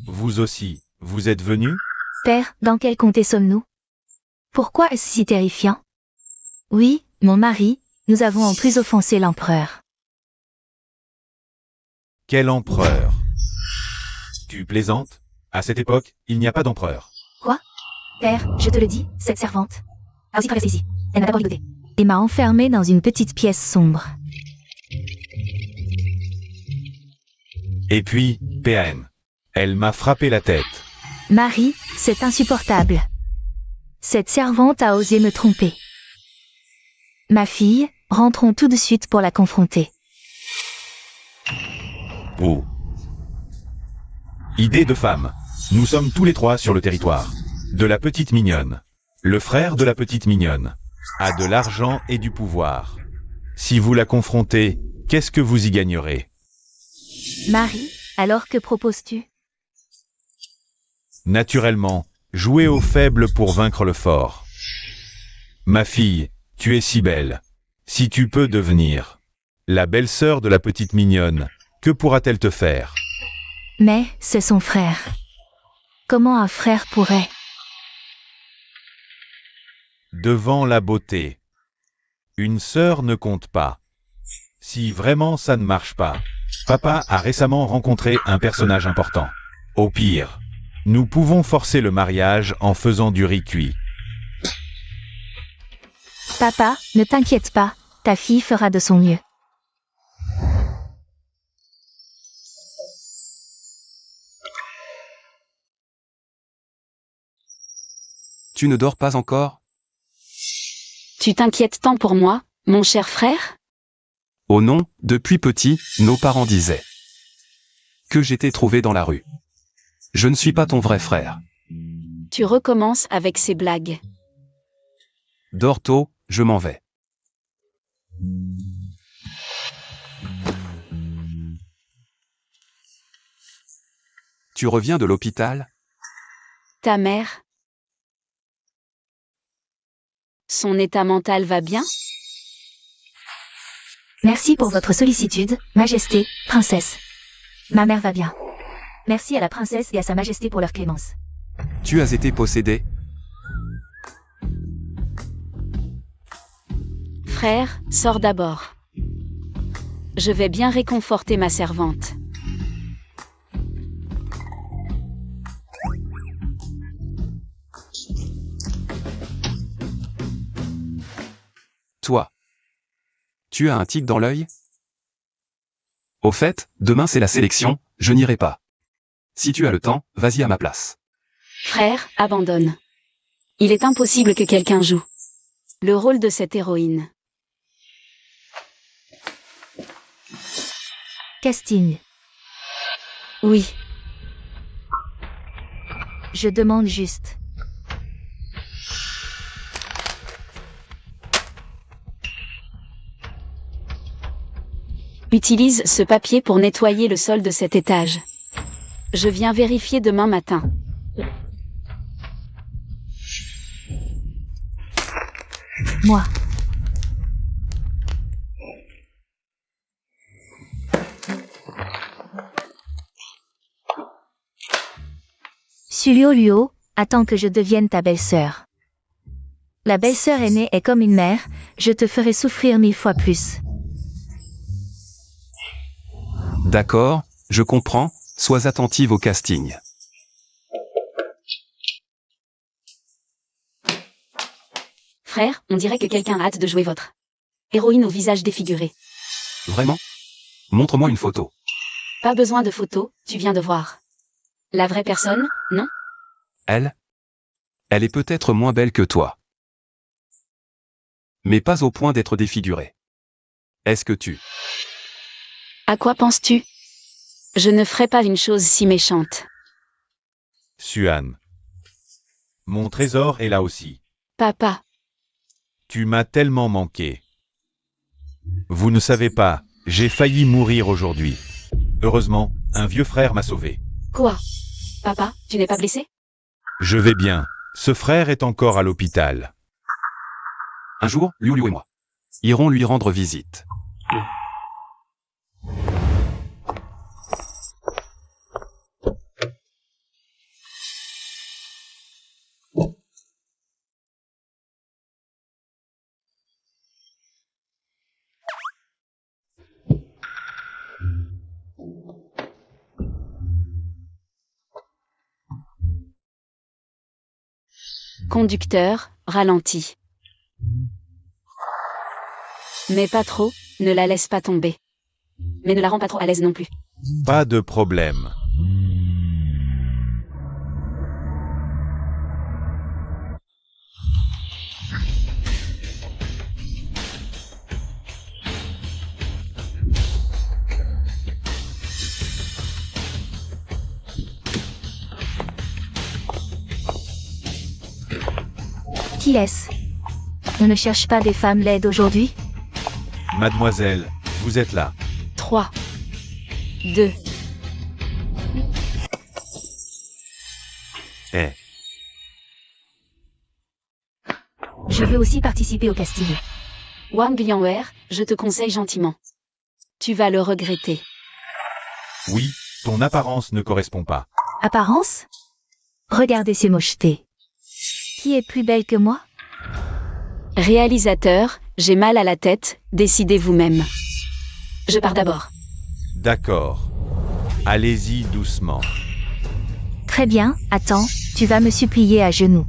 Vous aussi, vous êtes venus? Père, dans quel comté sommes-nous? Pourquoi est-ce si terrifiant? Oui, mon mari, nous avons en plus offensé l'empereur. Quel empereur? Tu plaisantes? À cette époque, il n'y a pas d'empereur. Quoi? Père, je te le dis, cette servante a aussi traversé ici. Elle m'a d'abord ligoté et m'a enfermée dans une petite pièce sombre. Et puis, PAN. Elle m'a frappé la tête. Marie, c'est insupportable. Cette servante a osé me tromper. Ma fille, rentrons tout de suite pour la confronter. Oh. Idée de femme. Nous sommes tous les trois sur le territoire. De la petite mignonne. Le frère de la petite mignonne a de l'argent et du pouvoir. Si vous la confrontez, qu'est-ce que vous y gagnerez? Marie, alors que proposes-tu? Naturellement, jouer au faible pour vaincre le fort. Ma fille, tu es si belle. Si tu peux devenir la belle-sœur de la petite mignonne, que pourra-t-elle te faire? Mais, c'est son frère. Comment un frère pourrait? Devant la beauté. Une sœur ne compte pas. Si vraiment ça ne marche pas, papa a récemment rencontré un personnage important. Au pire, nous pouvons forcer le mariage en faisant du riz cuit. Papa, ne t'inquiète pas, ta fille fera de son mieux. Tu ne dors pas encore? Tu t'inquiètes tant pour moi, mon cher frère? Oh non, depuis petit, nos parents disaient que j'étais trouvé dans la rue. Je ne suis pas ton vrai frère. Tu recommences avec ces blagues. Dors tôt, je m'en vais. Tu reviens de l'hôpital? Ta mère? Son état mental va bien? Merci pour votre sollicitude, Majesté, Princesse. Ma mère va bien. Merci à la princesse et à sa Majesté pour leur clémence. Tu as été possédé? Frère, sors d'abord. Je vais bien réconforter ma servante. Toi. Tu as un tic dans l'œil? Au fait, demain c'est la sélection, je n'irai pas. Si tu as le temps, vas-y à ma place. Frère, abandonne. Il est impossible que quelqu'un joue le rôle de cette héroïne. Casting. Oui, Je demande juste. utilise ce papier pour nettoyer le sol de cet étage. Je viens vérifier demain matin. Moi. Sulio Luo, attends que je devienne ta belle-sœur. La belle-sœur aînée est comme une mère, je te ferai souffrir 1000 fois plus. D'accord, je comprends, sois attentive au casting. Frère, on dirait que quelqu'un a hâte de jouer votre héroïne au visage défiguré. Vraiment? Montre-moi une photo. Pas besoin de photos, tu viens de voir. La vraie personne, non? Elle est peut-être moins belle que toi. Mais pas au point d'être défiguré. Est-ce que tu... À quoi penses-tu? Je ne ferai pas une chose si méchante. Suan. Mon trésor est là aussi. Papa, Tu m'as tellement manqué. Vous ne savez pas, j'ai failli mourir aujourd'hui. Heureusement, un vieux frère m'a sauvé. quoi? Papa, tu n'es pas blessé? Je vais bien. Ce frère est encore à l'hôpital. Un jour, Liu Liu et moi irons lui rendre visite. Conducteur, ralenti. Mais pas trop, ne la laisse pas tomber. Mais ne la rends pas trop à l'aise non plus. Pas de problème. Qui est-ce? On ne cherche pas des femmes laides aujourd'hui? Mademoiselle, vous êtes là. 3, 2, Eh, Je veux aussi participer au casting. Wang Lianwer, je te conseille gentiment. Tu vas le regretter. oui, ton apparence ne correspond pas. Apparence? Regardez ces mochetés. Qui est plus belle que moi? Réalisateur, j'ai mal à la tête, décidez vous-même. Je pars d'abord. D'accord. Allez-y doucement. Très bien, attends, tu vas me supplier à genoux.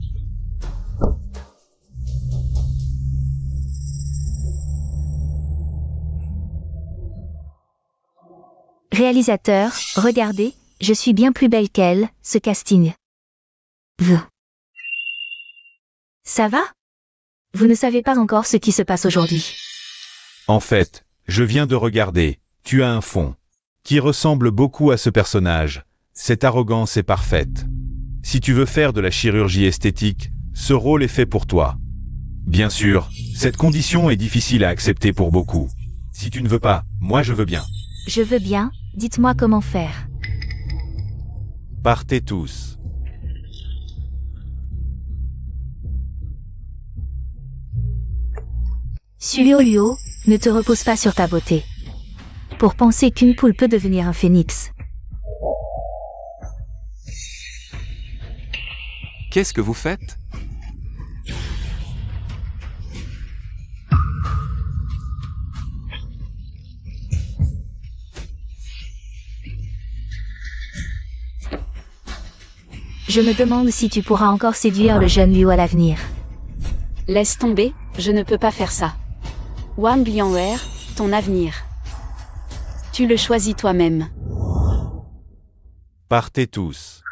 Réalisateur, regardez, je suis bien plus belle qu'elle, ce casting. Ça va? Vous ne savez pas encore ce qui se passe aujourd'hui. En fait, je viens de regarder, tu as un fond qui ressemble beaucoup à ce personnage. Cette arrogance est parfaite. Si tu veux faire de la chirurgie esthétique, ce rôle est fait pour toi. Bien sûr, cette condition est difficile à accepter pour beaucoup. Si tu ne veux pas, moi je veux bien. Je veux bien, dites-moi comment faire. Partez tous. Sulio Luo, ne te repose pas sur ta beauté. Pour penser qu'une poule peut devenir un phénix. Qu'est-ce que vous faites? Je me demande si tu pourras encore séduire le jeune Liu à l'avenir. Laisse tomber, je ne peux pas faire ça. Wang Lianwer, ton avenir. Tu le choisis toi-même. Partez tous.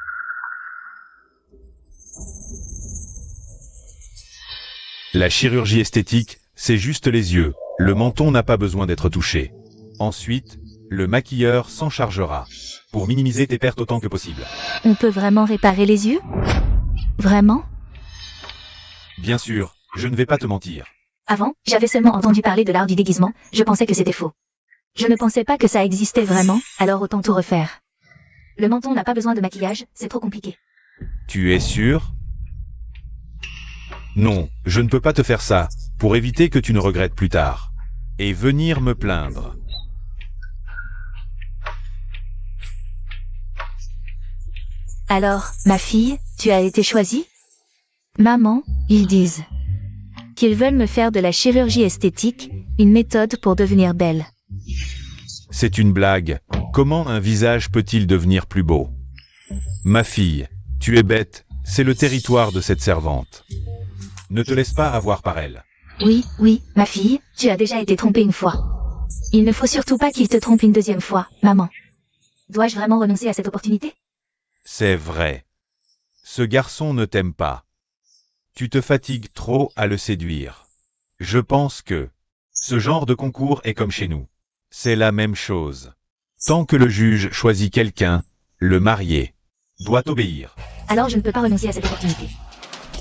La chirurgie esthétique, c'est juste les yeux. Le menton n'a pas besoin d'être touché. Ensuite, le maquilleur s'en chargera, pour minimiser tes pertes autant que possible. On peut vraiment réparer les yeux? Vraiment? Bien sûr, je ne vais pas te mentir. Avant, j'avais seulement entendu parler de l'art du déguisement, je pensais que c'était faux. Je ne pensais pas que ça existait vraiment, alors autant tout refaire. Le menton n'a pas besoin de maquillage, c'est trop compliqué. Tu es sûr? Non, je ne peux pas te faire ça, pour éviter que tu ne regrettes plus tard. Et venir me plaindre. Alors, ma fille, tu as été choisie? Maman, ils disent qu'ils veulent me faire de la chirurgie esthétique, une méthode pour devenir belle. C'est une blague. Comment un visage peut-il devenir plus beau? Ma fille, tu es bête, c'est le territoire de cette servante. Ne te laisse pas avoir par elle. Oui, ma fille, tu as déjà été trompée une fois. Il ne faut surtout pas qu'il te trompe une deuxième fois, maman. Dois-je vraiment renoncer à cette opportunité? C'est vrai. Ce garçon ne t'aime pas. Tu te fatigues trop à le séduire. Je pense que ce genre de concours est comme chez nous. C'est la même chose. Tant que le juge choisit quelqu'un, le marié doit obéir. Alors je ne peux pas renoncer à cette opportunité.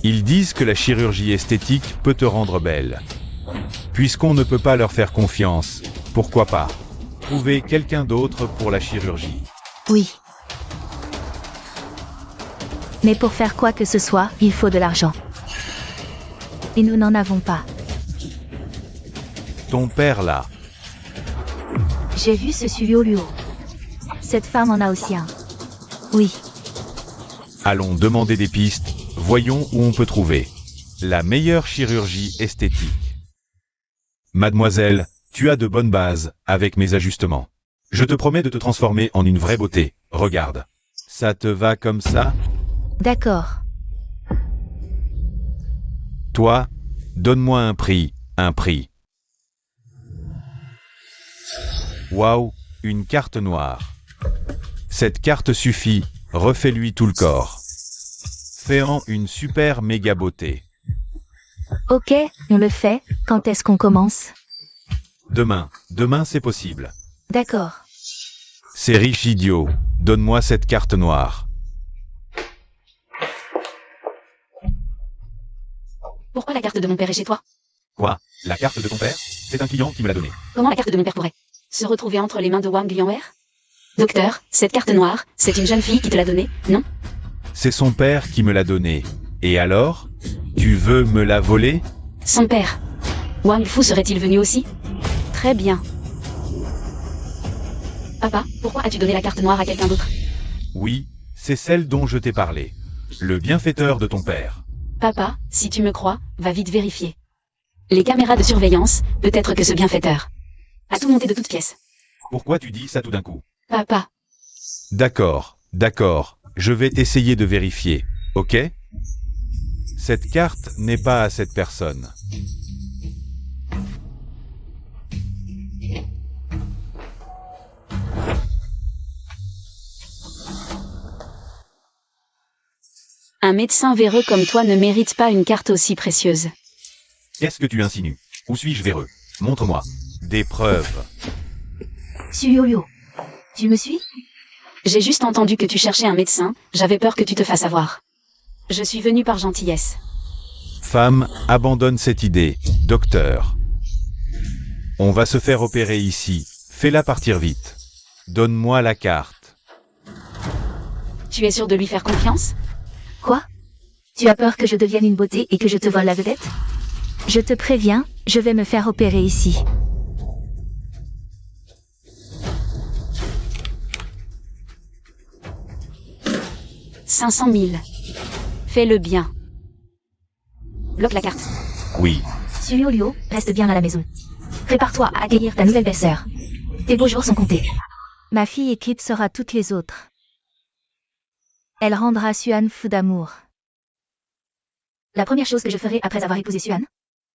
Ils disent que la chirurgie esthétique peut te rendre belle. Puisqu'on ne peut pas leur faire confiance, pourquoi pas trouver quelqu'un d'autre pour la chirurgie? Oui. Mais pour faire quoi que ce soit, il faut de l'argent. Et nous n'en avons pas. Ton père là, J'ai vu ce Suyo-Luo. Cette femme en a aussi un. Oui. allons demander des pistes, voyons où on peut trouver la meilleure chirurgie esthétique. Mademoiselle, tu as de bonnes bases avec mes ajustements. Je te promets de te transformer en une vraie beauté. Regarde. Ça te va comme ça? D'accord. Toi, donne-moi un prix, un prix. Waouh, une carte noire. Cette carte suffit, refais-lui tout le corps. Fais-en une super méga beauté. Ok, on le fait. Quand est-ce qu'on commence? Demain c'est possible. D'accord. C'est riche idiot, donne-moi cette carte noire. Pourquoi la carte de mon père est chez toi? Quoi? La carte de ton père? C'est un client qui me l'a donnée. Comment la carte de mon père pourrait se retrouver entre les mains de Wang Lianwer? Docteur, cette carte noire, c'est une jeune fille qui te l'a donnée, non? C'est son père qui me l'a donnée. Et alors? Tu veux me la voler? Son père. Wang Fu serait-il venu aussi? Très bien. Papa, pourquoi as-tu donné la carte noire à quelqu'un d'autre? Oui, c'est celle dont je t'ai parlé. Le bienfaiteur de ton père. Papa, si tu me crois, va vite vérifier. Les caméras de surveillance, peut-être que ce bienfaiteur a tout monté de toutes pièces. Pourquoi tu dis ça tout d'un coup? Papa, D'accord, je vais essayer de vérifier, ok? Cette carte n'est pas à cette personne. un médecin véreux comme toi ne mérite pas une carte aussi précieuse. Qu'est-ce que tu insinues? Où suis-je véreux? Montre-moi. Des preuves. Suyo-Luo. Tu me suis? J'ai juste entendu que tu cherchais un médecin, j'avais peur que tu te fasses avoir. Je suis venu par gentillesse. Femme, abandonne cette idée, docteur. On va se faire opérer ici, fais-la partir vite. Donne-moi la carte. Tu es sûr de lui faire confiance? Quoi? Tu as peur que je devienne une beauté et que je te vole la vedette? Je te préviens, je vais me faire opérer ici. « 500 000. Fais-le bien. Bloque la carte. Oui, Suyo-Luo, reste bien à la maison. Prépare-toi à accueillir ta nouvelle belle-sœur. Tes beaux jours sont comptés. Ma fille éclipsera toutes les autres. Elle rendra Suan fou d'amour. La première chose que je ferai après avoir épousé Suan,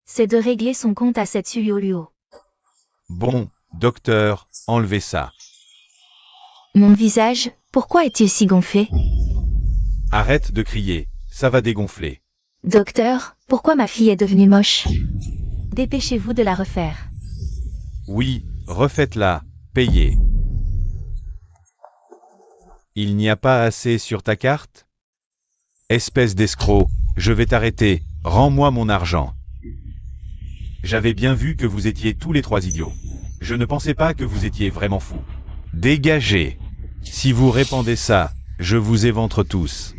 c'est de régler son compte à cette Suyo-Luo. bon, docteur, enlevez ça. Mon visage, pourquoi est-il si gonflé? Arrête de crier, ça va dégonfler. Docteur, pourquoi ma fille est devenue moche? Dépêchez-vous de la refaire. Oui, refaites-la, payez. Il n'y a pas assez sur ta carte? Espèce d'escroc, je vais t'arrêter, rends-moi mon argent. J'avais bien vu que vous étiez tous les trois idiots. Je ne pensais pas que vous étiez vraiment fous. Dégagez. Si vous répandez ça, je vous éventre tous.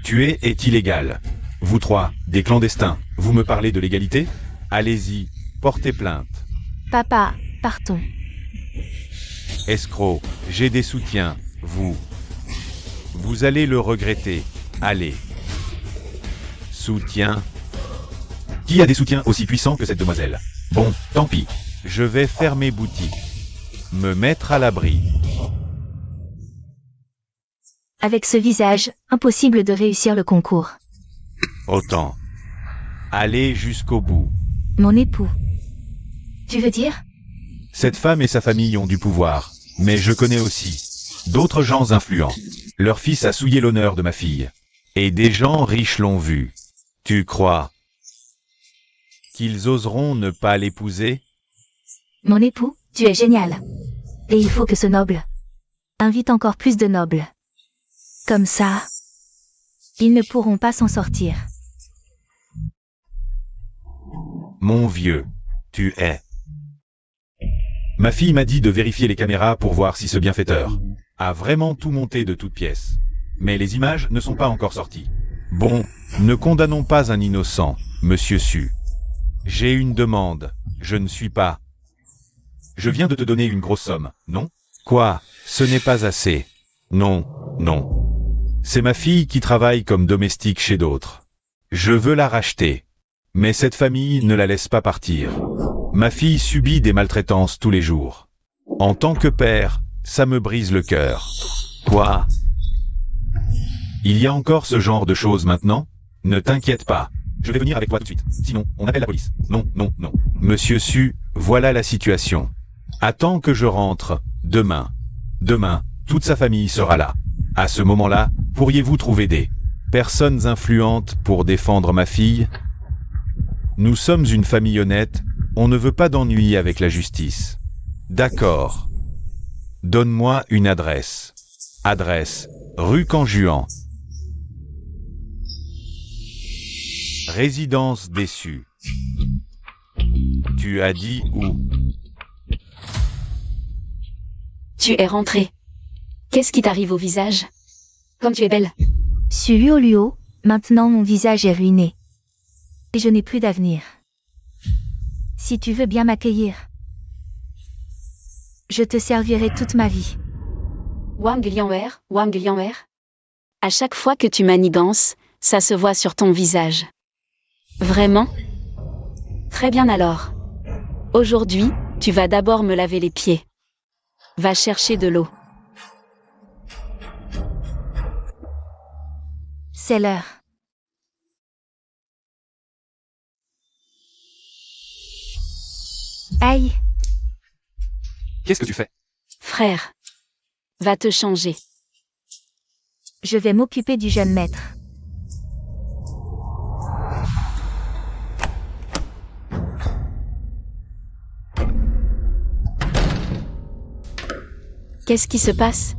Tuer est illégal. Vous trois, des clandestins, vous me parlez de légalité? Allez-y, portez plainte. Papa, partons. Escroc, j'ai des soutiens, vous. Vous allez le regretter. Allez. Soutien. Qui a des soutiens aussi puissants que cette demoiselle? Bon, tant pis. Je vais fermer boutique. Me mettre à l'abri. Avec ce visage, impossible de réussir le concours. Autant. Allez jusqu'au bout. Mon époux. Tu veux dire? Cette femme et sa famille ont du pouvoir, mais je connais aussi d'autres gens influents. Leur fils a souillé l'honneur de ma fille. Et des gens riches l'ont vu. Tu crois qu'ils oseront ne pas l'épouser? Mon époux, tu es génial. Et il faut que ce noble invite encore plus de nobles. Comme ça, ils ne pourront pas s'en sortir. Mon vieux, tu es. Ma fille m'a dit de vérifier les caméras pour voir si ce bienfaiteur a vraiment tout monté de toutes pièces. Mais les images ne sont pas encore sorties. Bon, ne condamnons pas un innocent, monsieur Su. J'ai une demande, je ne suis pas. Je viens de te donner une grosse somme, non? Quoi? Ce n'est pas assez. Non, non. C'est ma fille qui travaille comme domestique chez d'autres. Je veux la racheter. Mais cette famille ne la laisse pas partir. Ma fille subit des maltraitances tous les jours. En tant que père, ça me brise le cœur. Quoi? Il y a encore ce genre de choses maintenant? Ne t'inquiète pas. Je vais venir avec toi tout de suite. Sinon, on appelle la police. Non, non, non. Monsieur Su, voilà la situation. Attends que je rentre, demain. Demain, toute sa famille sera là. À ce moment-là, pourriez-vous trouver des personnes influentes pour défendre ma fille? Nous sommes une famille honnête, on ne veut pas d'ennui avec la justice. D'accord. Donne-moi une adresse. Adresse, rue Canjuan. Résidence déçue. Tu as dit où? Tu es rentré. Qu'est-ce qui t'arrive au visage? Comme tu es belle. Su Luo, maintenant mon visage est ruiné. Et je n'ai plus d'avenir. Si tu veux bien m'accueillir, je te servirai toute ma vie. Wang Lianwer, Wang Lianwer. À chaque fois que tu manigances, ça se voit sur ton visage. Vraiment? Très bien alors. Aujourd'hui, tu vas d'abord me laver les pieds. Va chercher de l'eau. C'est l'heure. Aïe, Qu'est-ce que tu fais? Frère. Va te changer. je vais m'occuper du jeune maître. Qu'est-ce qui se passe?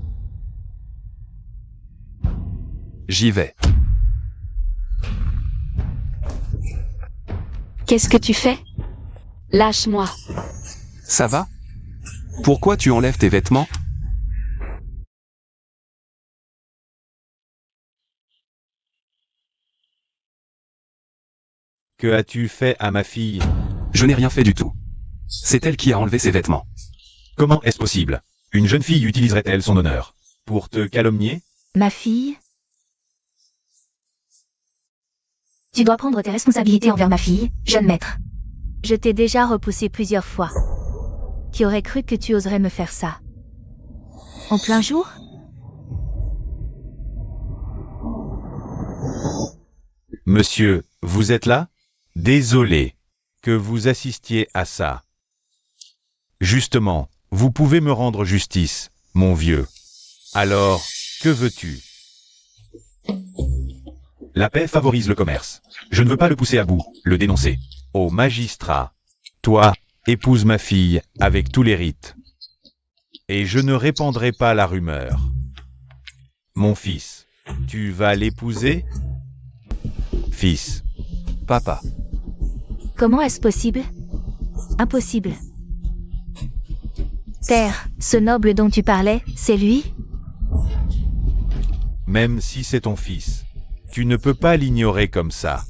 J'y vais. Qu'est-ce que tu fais? Lâche-moi. Ça va? Pourquoi tu enlèves tes vêtements? Que as-tu fait à ma fille? Je n'ai rien fait du tout. C'est elle qui a enlevé ses vêtements. Comment est-ce possible? Une jeune fille utiliserait-elle son honneur pour te calomnier? Ma fille? Tu dois prendre tes responsabilités envers ma fille, jeune maître. Je t'ai déjà repoussé plusieurs fois. Qui aurait cru que tu oserais me faire ça? En plein jour? Monsieur, vous êtes là? Désolé que vous assistiez à ça. Justement, vous pouvez me rendre justice, mon vieux. Alors, que veux-tu? La paix favorise le commerce. Je ne veux pas le pousser à bout, le dénoncer. Au magistrat, toi, épouse ma fille avec tous les rites. Et je ne répandrai pas la rumeur. Mon fils, tu vas l'épouser? Fils, Papa. Comment est-ce possible? Impossible. Père, ce noble dont tu parlais, c'est lui? même si c'est ton fils, tu ne peux pas l'ignorer comme ça.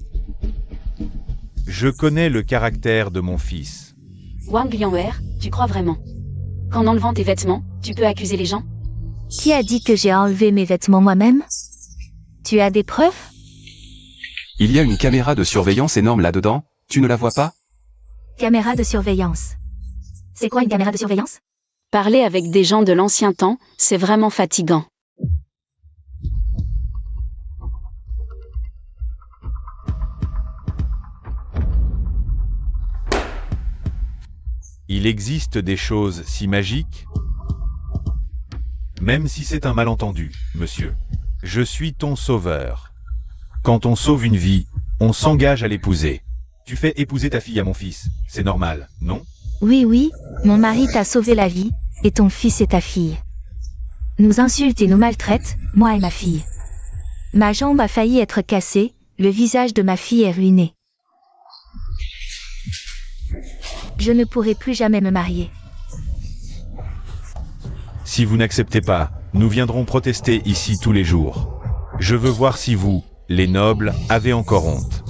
Je connais le caractère de mon fils. Wang Lianwer, tu crois vraiment qu'en enlevant tes vêtements, tu peux accuser les gens? Qui a dit que j'ai enlevé mes vêtements moi-même? Tu as des preuves? Il y a une caméra de surveillance énorme là-dedans, tu ne la vois pas? Caméra de surveillance. C'est quoi une caméra de surveillance? Parler avec des gens de l'ancien temps, c'est vraiment fatigant. Il existe des choses si magiques? Même si c'est un malentendu, monsieur. Je suis ton sauveur. Quand on sauve une vie, on s'engage à l'épouser. Tu fais épouser ta fille à mon fils, c'est normal, non? Oui, oui, mon mari t'a sauvé la vie, et ton fils et ta fille. Nous insulte et nous maltraite, moi et ma fille. Ma jambe a failli être cassée, le visage de ma fille est ruiné. Je ne pourrai plus jamais me marier. Si vous n'acceptez pas, nous viendrons protester ici tous les jours. Je veux voir si vous, les nobles, avez encore honte.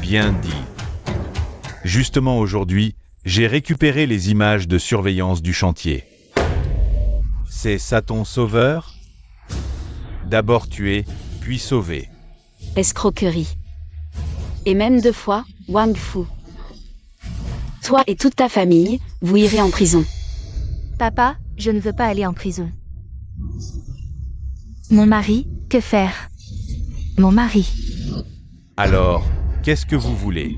Bien dit. Justement aujourd'hui, j'ai récupéré les images de surveillance du chantier. C'est ça ton sauveur? D'abord tué, puis sauvé. Escroquerie. Et même 2 fois, Wang Fu. Toi et toute ta famille, vous irez en prison. Papa, je ne veux pas aller en prison. Mon mari, que faire? Mon mari. Alors, qu'est-ce que vous voulez?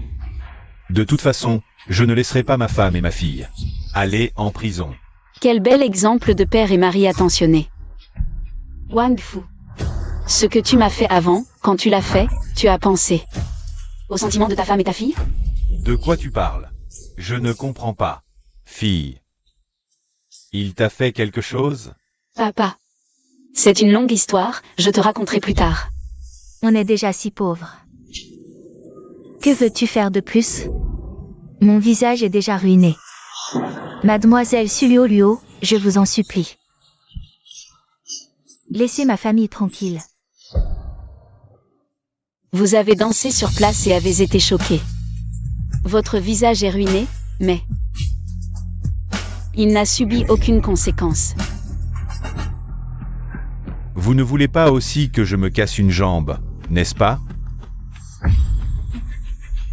De toute façon, je ne laisserai pas ma femme et ma fille aller en prison. Quel bel exemple de père et mari attentionné. Wang Fu. Ce que tu m'as fait avant, quand tu l'as fait, tu as pensé aux sentiments de ta femme et ta fille? De quoi tu parles? Je ne comprends pas. Fille. Il t'a fait quelque chose? Papa. C'est une longue histoire, je te raconterai plus tard. On est déjà si pauvre. Que veux-tu faire de plus? Mon visage est déjà ruiné. Mademoiselle Sulio, je vous en supplie. Laissez ma famille tranquille. Vous avez dansé sur place et avez été choqué. Votre visage est ruiné, mais il n'a subi aucune conséquence. Vous ne voulez pas aussi que je me casse une jambe, n'est-ce pas?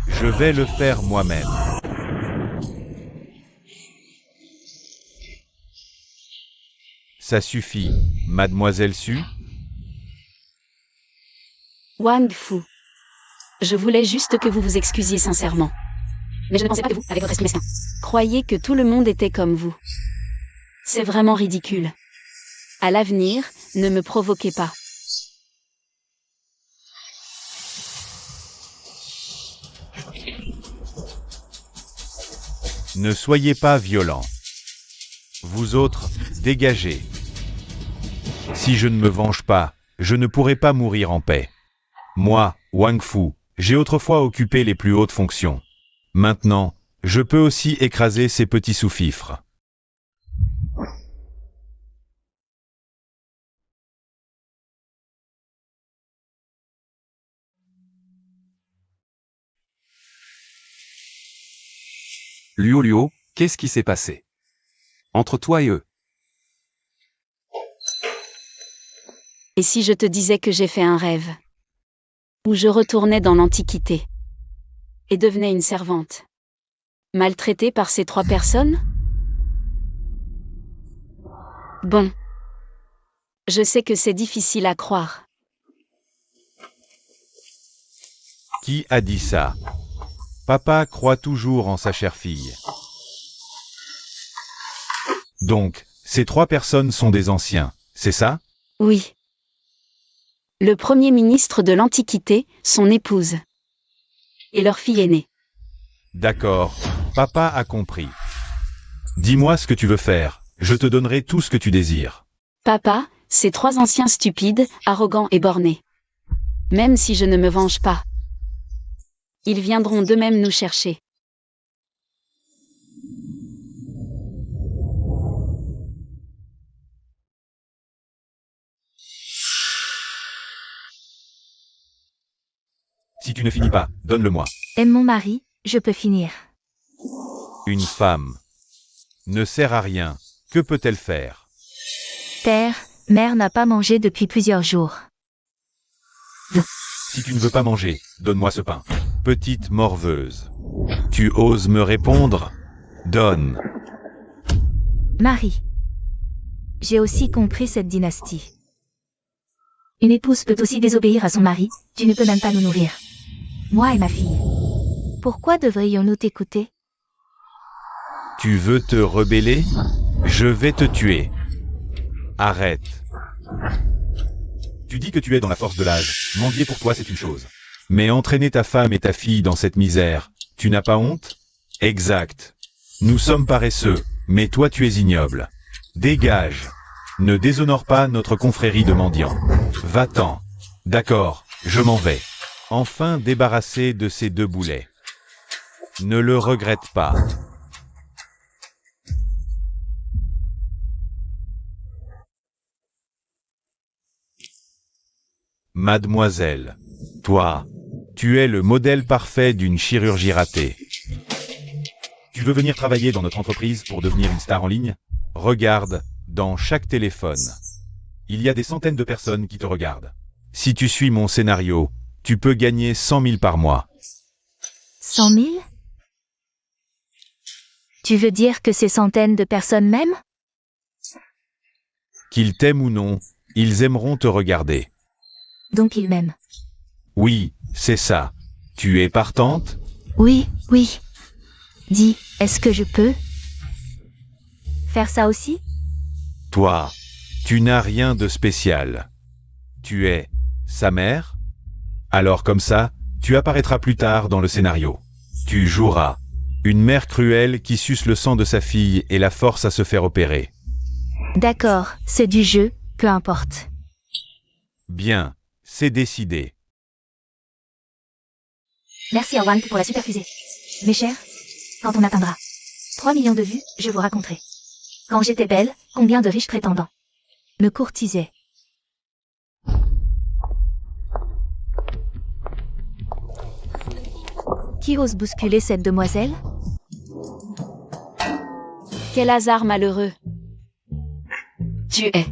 Je vais le faire moi-même. Ça suffit, mademoiselle Su. Wang Fu. Je voulais juste que vous vous excusiez sincèrement. Mais je ne pensais pas que vous, avec votre esprit mesquin, croyiez que tout le monde était comme vous. C'est vraiment ridicule. À l'avenir, ne me provoquez pas. Ne soyez pas violents. Vous autres, dégagez. Si je ne me venge pas, je ne pourrai pas mourir en paix. Moi, Wang Fu, j'ai autrefois occupé les plus hautes fonctions. Maintenant, je peux aussi écraser ces petits sous-fifres. Luo, qu'est-ce qui s'est passé? Entre toi et eux. Et si je te disais que j'ai fait un rêve? Où je retournais dans l'Antiquité. Et devenais une servante. Maltraitée par ces 3 personnes? Bon. Je sais que c'est difficile à croire. Qui a dit ça? Papa croit toujours en sa chère fille. Donc, ces 3 personnes sont des anciens, c'est ça? Oui. Le premier ministre de l'Antiquité, son épouse. Et leur fille aînée. D'accord, papa a compris. Dis-moi ce que tu veux faire, je te donnerai tout ce que tu désires. Papa, ces 3 anciens stupides, arrogants et bornés. Même si je ne me venge pas. Ils viendront d'eux-mêmes nous chercher. Si tu ne finis pas, donne-le-moi. Aime mon mari, je peux finir. Une femme ne sert à rien, que peut-elle faire? Père, mère n'a pas mangé depuis plusieurs jours. Si tu ne veux pas manger, donne-moi ce pain. Petite morveuse. Tu oses me répondre? Donne. Marie. J'ai aussi compris cette dynastie. Une épouse peut aussi désobéir à son mari, tu ne peux même pas nous nourrir. Moi et ma fille. Pourquoi devrions-nous t'écouter? Tu veux te rebeller? Je vais te tuer. Arrête. Tu dis que tu es dans la force de l'âge. Mendier pour toi c'est une chose. Mais entraîner ta femme et ta fille dans cette misère, tu n'as pas honte? Exact. Nous sommes paresseux, mais toi tu es ignoble. Dégage. Ne déshonore pas notre confrérie de mendiants. Va-t'en. D'accord, je m'en vais. Enfin débarrassé de ces 2 boulets. Ne le regrette pas. Mademoiselle, toi, tu es le modèle parfait d'une chirurgie ratée. Tu veux venir travailler dans notre entreprise pour devenir une star en ligne? Regarde, dans chaque téléphone. Il y a des centaines de personnes qui te regardent. Si tu suis mon scénario, tu peux gagner 100 000 par mois. 100 000? Tu veux dire que ces centaines de personnes m'aiment? Qu'ils t'aiment ou non, ils aimeront te regarder. Donc ils m'aiment. Oui, c'est ça. Tu es partante? Oui, oui. Dis, est-ce que je peux faire ça aussi? Toi, tu n'as rien de spécial. Tu es sa mère? Alors comme ça, tu apparaîtras plus tard dans le scénario. Tu joueras une mère cruelle qui suce le sang de sa fille et la force à se faire opérer. D'accord, c'est du jeu, peu importe. Bien, c'est décidé. Merci à Wang pour la super fusée. Mes chers, quand on atteindra 3 millions de vues, je vous raconterai. Quand j'étais belle, combien de riches prétendants me courtisaient. Qui ose bousculer cette demoiselle? Quel hasard malheureux. Tu es.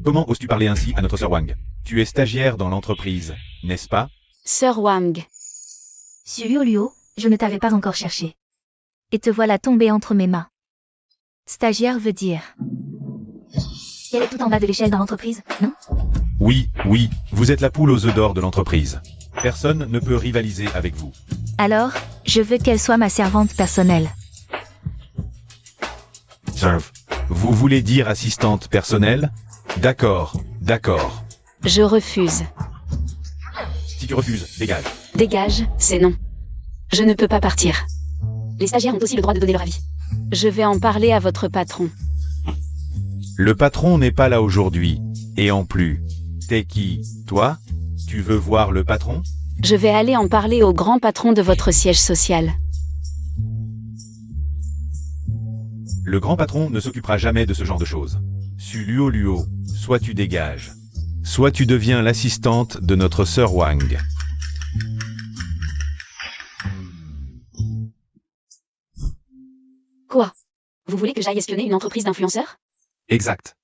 Comment oses-tu parler ainsi à notre sœur Wang? Tu es stagiaire dans l'entreprise, n'est-ce pas? Sœur Wang. Sur Luo, je ne t'avais pas encore cherché. Et te voilà tombé entre mes mains. Stagiaire veut dire... Elle est tout en bas de l'échelle dans l'entreprise, non? Oui, oui, vous êtes la poule aux œufs d'or de l'entreprise. Personne ne peut rivaliser avec vous. Alors, je veux qu'elle soit ma servante personnelle. Serve. Vous voulez dire assistante personnelle? D'accord, d'accord. Je refuse. Si tu refuses, dégage. Dégage, c'est non. Je ne peux pas partir. Les stagiaires ont aussi le droit de donner leur avis. Je vais en parler à votre patron. Le patron n'est pas là aujourd'hui. Et en plus, t'es qui, toi? Tu veux voir le patron? Je vais aller en parler au grand patron de votre siège social. Le grand patron ne s'occupera jamais de ce genre de choses. Su Luo, soit tu dégages, soit tu deviens l'assistante de notre sœur Wang. Quoi? Vous voulez que j'aille espionner une entreprise d'influenceurs? Exact.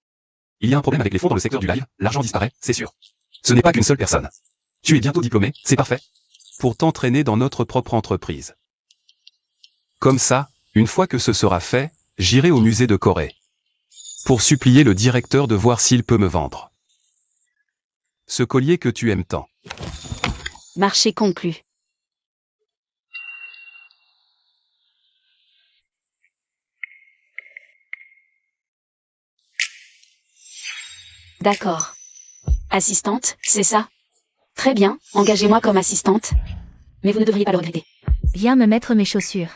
Il y a un problème avec les fonds dans le secteur du live, l'argent disparaît, c'est sûr. Ce n'est pas qu'une seule personne. Tu es bientôt diplômé, c'est parfait. Pour t'entraîner dans notre propre entreprise. Comme ça, une fois que ce sera fait, j'irai au musée de Corée. Pour supplier le directeur de voir s'il peut me vendre ce collier que tu aimes tant. Marché conclu. D'accord. Assistante, c'est ça? Très bien, engagez-moi comme assistante. Mais vous ne devriez pas le regretter. Viens me mettre mes chaussures.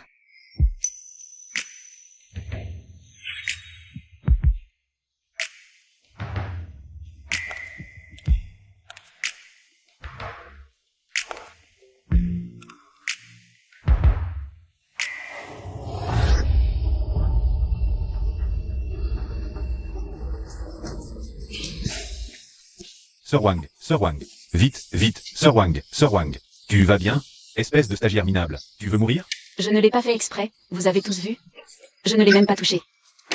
Sœur Wang, vite, vite, Sœur Wang, tu vas bien? Espèce de stagiaire minable, tu veux mourir? Je ne l'ai pas fait exprès, vous avez tous vu? Je ne l'ai même pas touché.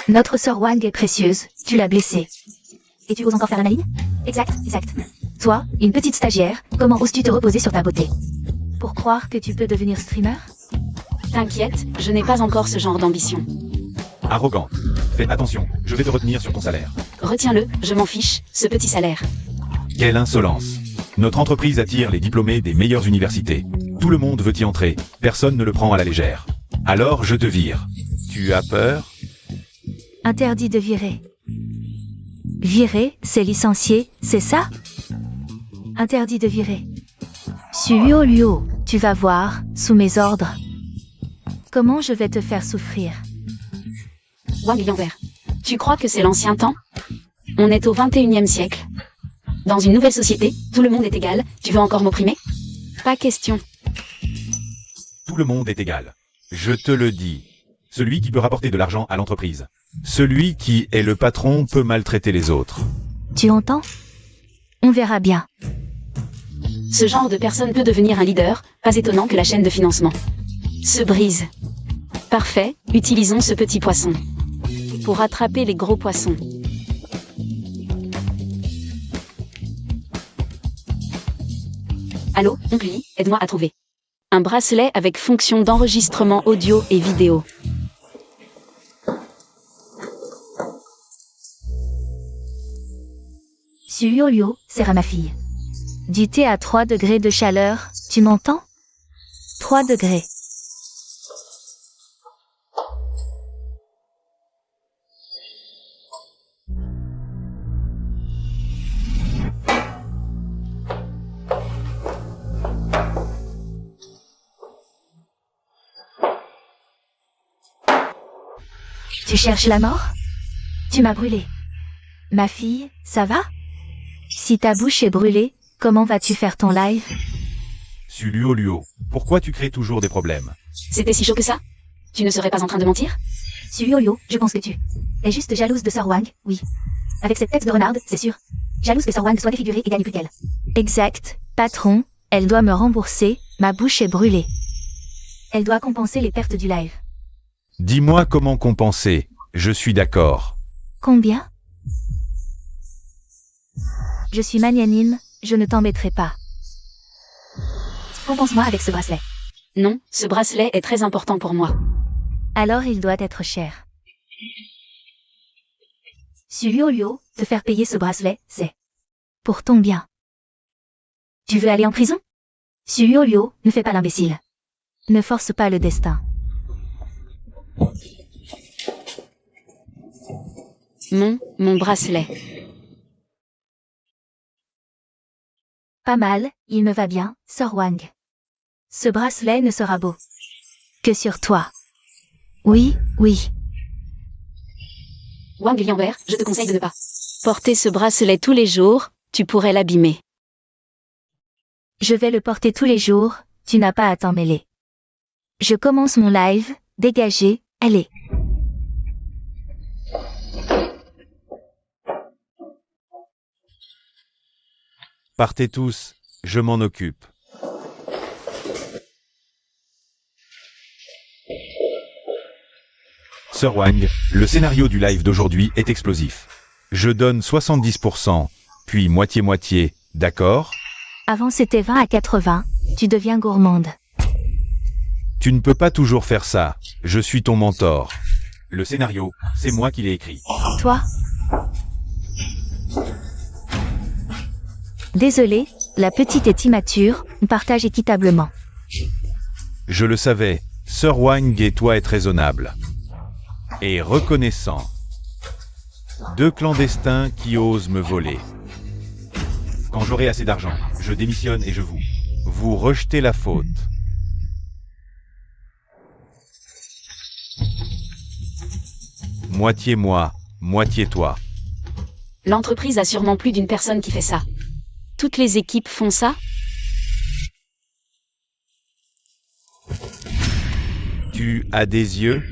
Notre sœur Wang est précieuse, tu l'as blessée. Et tu oses encore faire la maline? Exact, exact. Toi, une petite stagiaire, comment oses-tu te reposer sur ta beauté? Pour croire que tu peux devenir streamer? T'inquiète, je n'ai pas encore ce genre d'ambition. Arrogante. Fais attention, je vais te retenir sur ton salaire. Retiens-le, je m'en fiche, ce petit salaire. Quelle insolence. Notre entreprise attire les diplômés des meilleures universités. Tout le monde veut y entrer, personne ne le prend à la légère. Alors je te vire. Tu as peur? Interdit de virer. Virer, c'est licencier, c'est ça? Interdit de virer. Luo, tu vas voir, sous mes ordres. Comment je vais te faire souffrir. Wang Lianvert. Tu crois que c'est l'ancien temps? On est au 21e siècle. Dans une nouvelle société, tout le monde est égal, tu veux encore m'opprimer? Pas question. Tout le monde est égal. Je te le dis. Celui qui peut rapporter de l'argent à l'entreprise. Celui qui est le patron peut maltraiter les autres. Tu entends? On verra bien. Ce genre de personne peut devenir un leader, pas étonnant que la chaîne de financement se brise. Parfait, utilisons ce petit poisson pour attraper les gros poissons. Allô, oncle Lee, aide-moi à trouver un bracelet avec fonction d'enregistrement audio et vidéo. Luo, c'est à ma fille. Du thé à 3 degrés de chaleur, tu m'entends? 3 degrés. Tu cherches la mort? Tu m'as brûlé. Ma fille, ça va? Si ta bouche est brûlée, comment vas-tu faire ton live? Luo, pourquoi tu crées toujours des problèmes? C'était si chaud que ça? Tu ne serais pas en train de mentir? Luo, je pense que tu es juste jalouse de Sir Wang, oui. Avec cette tête de renarde, c'est sûr. Jalouse que Sir Wang soit défiguré et gagne plus qu'elle. Exact, patron, elle doit me rembourser, ma bouche est brûlée. Elle doit compenser les pertes du live. Dis-moi comment compenser, je suis d'accord. Combien? Je suis magnanime, je ne t'embêterai pas. Compense-moi avec ce bracelet. Non, ce bracelet est très important pour moi. Alors il doit être cher. Luo, te faire payer ce bracelet, c'est pour ton bien. Tu veux aller en prison? Luo, ne fais pas l'imbécile. Ne force pas le destin. Mon bracelet. Pas mal, il me va bien, Sir Wang. Ce bracelet ne sera beau que sur toi. Oui, oui. Wang Lianvert, je te conseille de ne pas porter ce bracelet tous les jours, tu pourrais l'abîmer. Je vais le porter tous les jours, tu n'as pas à t'en mêler. Je commence mon live, dégagez, allez. Partez tous, je m'en occupe. Sir Wang, le scénario du live d'aujourd'hui est explosif. Je donne 70%, puis moitié-moitié, d'accord? Avant c'était 20 à 80, tu deviens gourmande. Tu ne peux pas toujours faire ça, je suis ton mentor. Le scénario, c'est moi qui l'ai écrit. Toi? Désolé, la petite est immature, on partage équitablement. Je le savais, Sir Wang et toi êtes raisonnable. Et reconnaissant. Deux clandestins qui osent me voler. Quand j'aurai assez d'argent, je démissionne et je vous rejetez la faute. Moitié moi, moitié toi. L'entreprise a sûrement plus d'une personne qui fait ça. Toutes les équipes font ça? Tu as des yeux?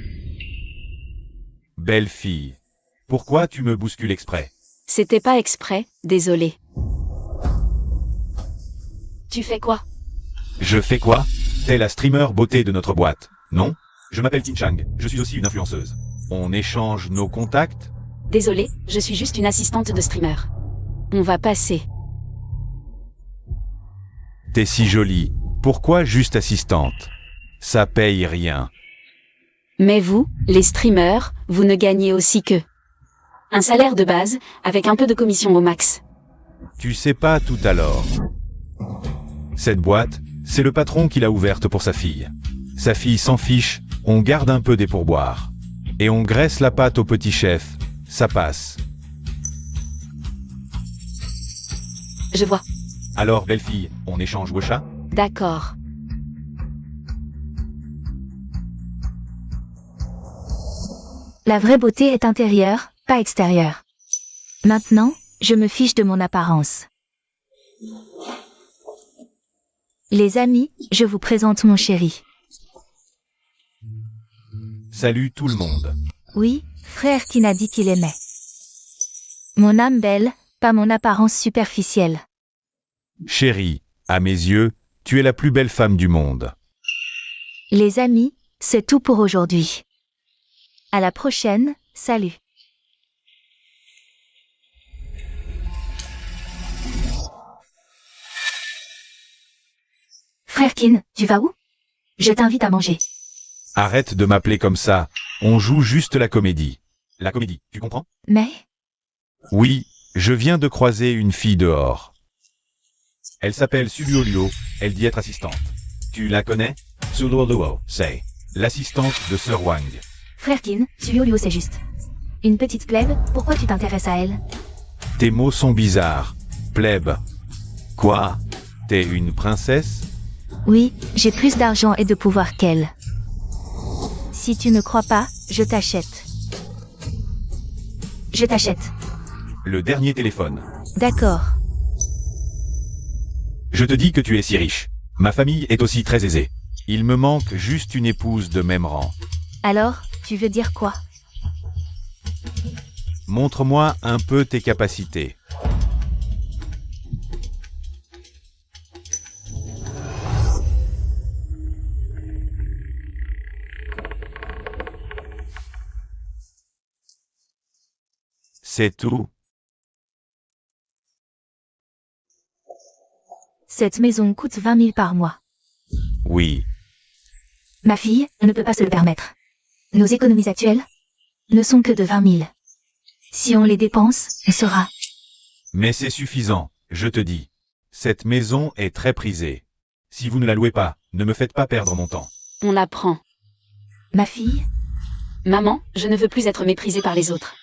Belle fille. Pourquoi tu me bouscules exprès? C'était pas exprès, désolé. Tu fais quoi? Je fais quoi? T'es la streamer beauté de notre boîte, non? Je m'appelle Kim Chang, je suis aussi une influenceuse. On échange nos contacts? Désolé, je suis juste une assistante de streamer. On va passer. T'es si jolie, pourquoi juste assistante? Ça paye rien. Mais vous, les streamers, vous ne gagnez aussi que un salaire de base, avec un peu de commission au max. Tu sais pas tout alors. Cette boîte, c'est le patron qui l'a ouverte pour sa fille. Sa fille s'en fiche, on garde un peu des pourboires. Et on graisse la pâte au petit chef, ça passe. Je vois. Alors, belle fille, on échange Wusha? D'accord. La vraie beauté est intérieure, pas extérieure. Maintenant, je me fiche de mon apparence. Les amis, je vous présente mon chéri. Salut tout le monde. Oui, frère qui n'a dit qu'il aimait. Mon âme belle, pas mon apparence superficielle. Chérie, à mes yeux, tu es la plus belle femme du monde. Les amis, c'est tout pour aujourd'hui. À la prochaine, salut. Frère Kin, tu vas où? Je t'invite à manger. Arrête de m'appeler comme ça, on joue juste la comédie. La comédie, tu comprends? Mais, Oui, je viens de croiser une fille dehors. Elle s'appelle Suluoluo, elle dit être assistante. Tu la connais? Suluoluo, c'est l'assistante de Sir Wang. frère Kin, Suluoluo c'est juste. Une petite plèbe, pourquoi tu t'intéresses à elle? Tes mots sont bizarres. Plèbe. Quoi? T'es une princesse? Oui, j'ai plus d'argent et de pouvoir qu'elle. Si tu ne crois pas, je t'achète. Je t'achète. Le dernier téléphone. D'accord. Je te dis que tu es si riche. Ma famille est aussi très aisée. Il me manque juste une épouse de même rang. Alors, tu veux dire quoi? Montre-moi un peu tes capacités. C'est tout. Cette maison coûte 20 000 par mois. Oui. Ma fille ne peut pas se le permettre. Nos économies actuelles ne sont que de 20 000. Si on les dépense, on saura. Mais c'est suffisant, je te dis. Cette maison est très prisée. Si vous ne la louez pas, ne me faites pas perdre mon temps. On la prend. Ma fille, Maman, je ne veux plus être méprisée par les autres.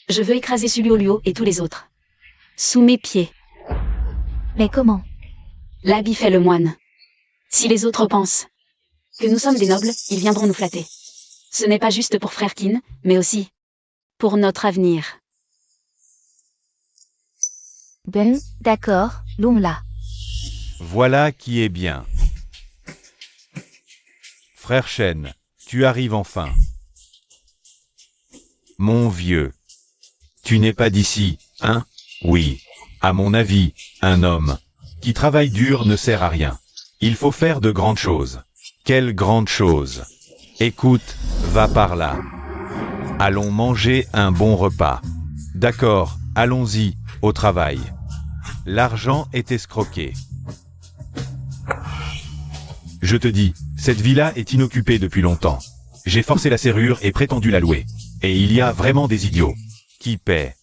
Je veux écraser Suluoluo et tous les autres. Sous mes pieds. mais comment? L'habit fait le moine. Si les autres pensent que nous sommes des nobles, ils viendront nous flatter. Ce n'est pas juste pour frère Kin, mais aussi pour notre avenir. Ben, d'accord, louons-la. Voilà qui est bien. Frère Shen, tu arrives enfin. Mon vieux. Tu n'es pas d'ici, hein? Oui. À mon avis, un homme qui travaille dur ne sert à rien. Il faut faire de grandes choses. Quelles grandes choses? Écoute, va par là. Allons manger un bon repas. D'accord, allons-y, au travail. L'argent est escroqué. Je te dis, cette villa est inoccupée depuis longtemps. J'ai forcé la serrure et prétendu la louer. Et il y a vraiment des idiots qui paient.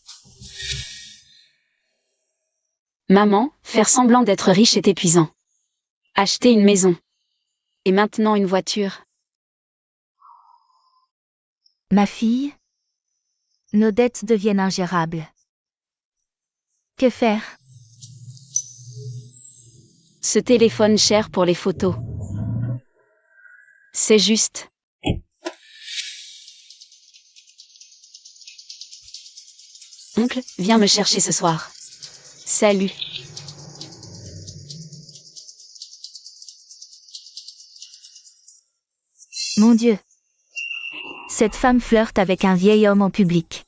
Maman, faire semblant d'être riche est épuisant. Acheter une maison. Et maintenant une voiture. Ma fille, nos dettes deviennent ingérables. Que faire? Ce téléphone cher pour les photos. C'est juste. Oncle, viens me chercher ce soir. Salut. Mon Dieu. Cette femme flirte avec un vieil homme en public.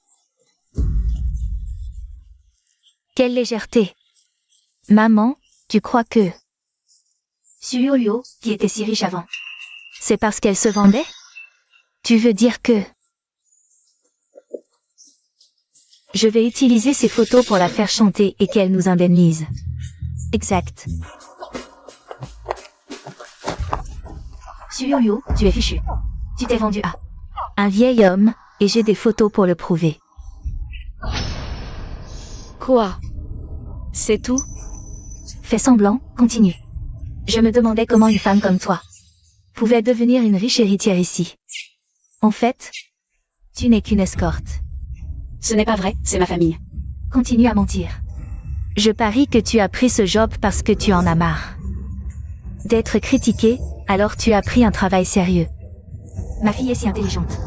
Quelle légèreté. Maman, tu crois que... Suluoluo, qui était si riche avant, c'est parce qu'elle se vendait? Tu veux dire que... Je vais utiliser ces photos pour la faire chanter et qu'elle nous indemnise. Exact. Suluoluo, tu es fichu. Tu t'es vendu à un vieil homme, et j'ai des photos pour le prouver. Quoi? C'est tout? Fais semblant, continue. Je me demandais comment une femme comme toi pouvait devenir une riche héritière ici. En fait, tu n'es qu'une escorte. Ce n'est pas vrai, c'est ma famille. Continue à mentir. Je parie que tu as pris ce job parce que tu en as marre. D'être critiquée, alors tu as pris un travail sérieux. Ma fille est si intelligente.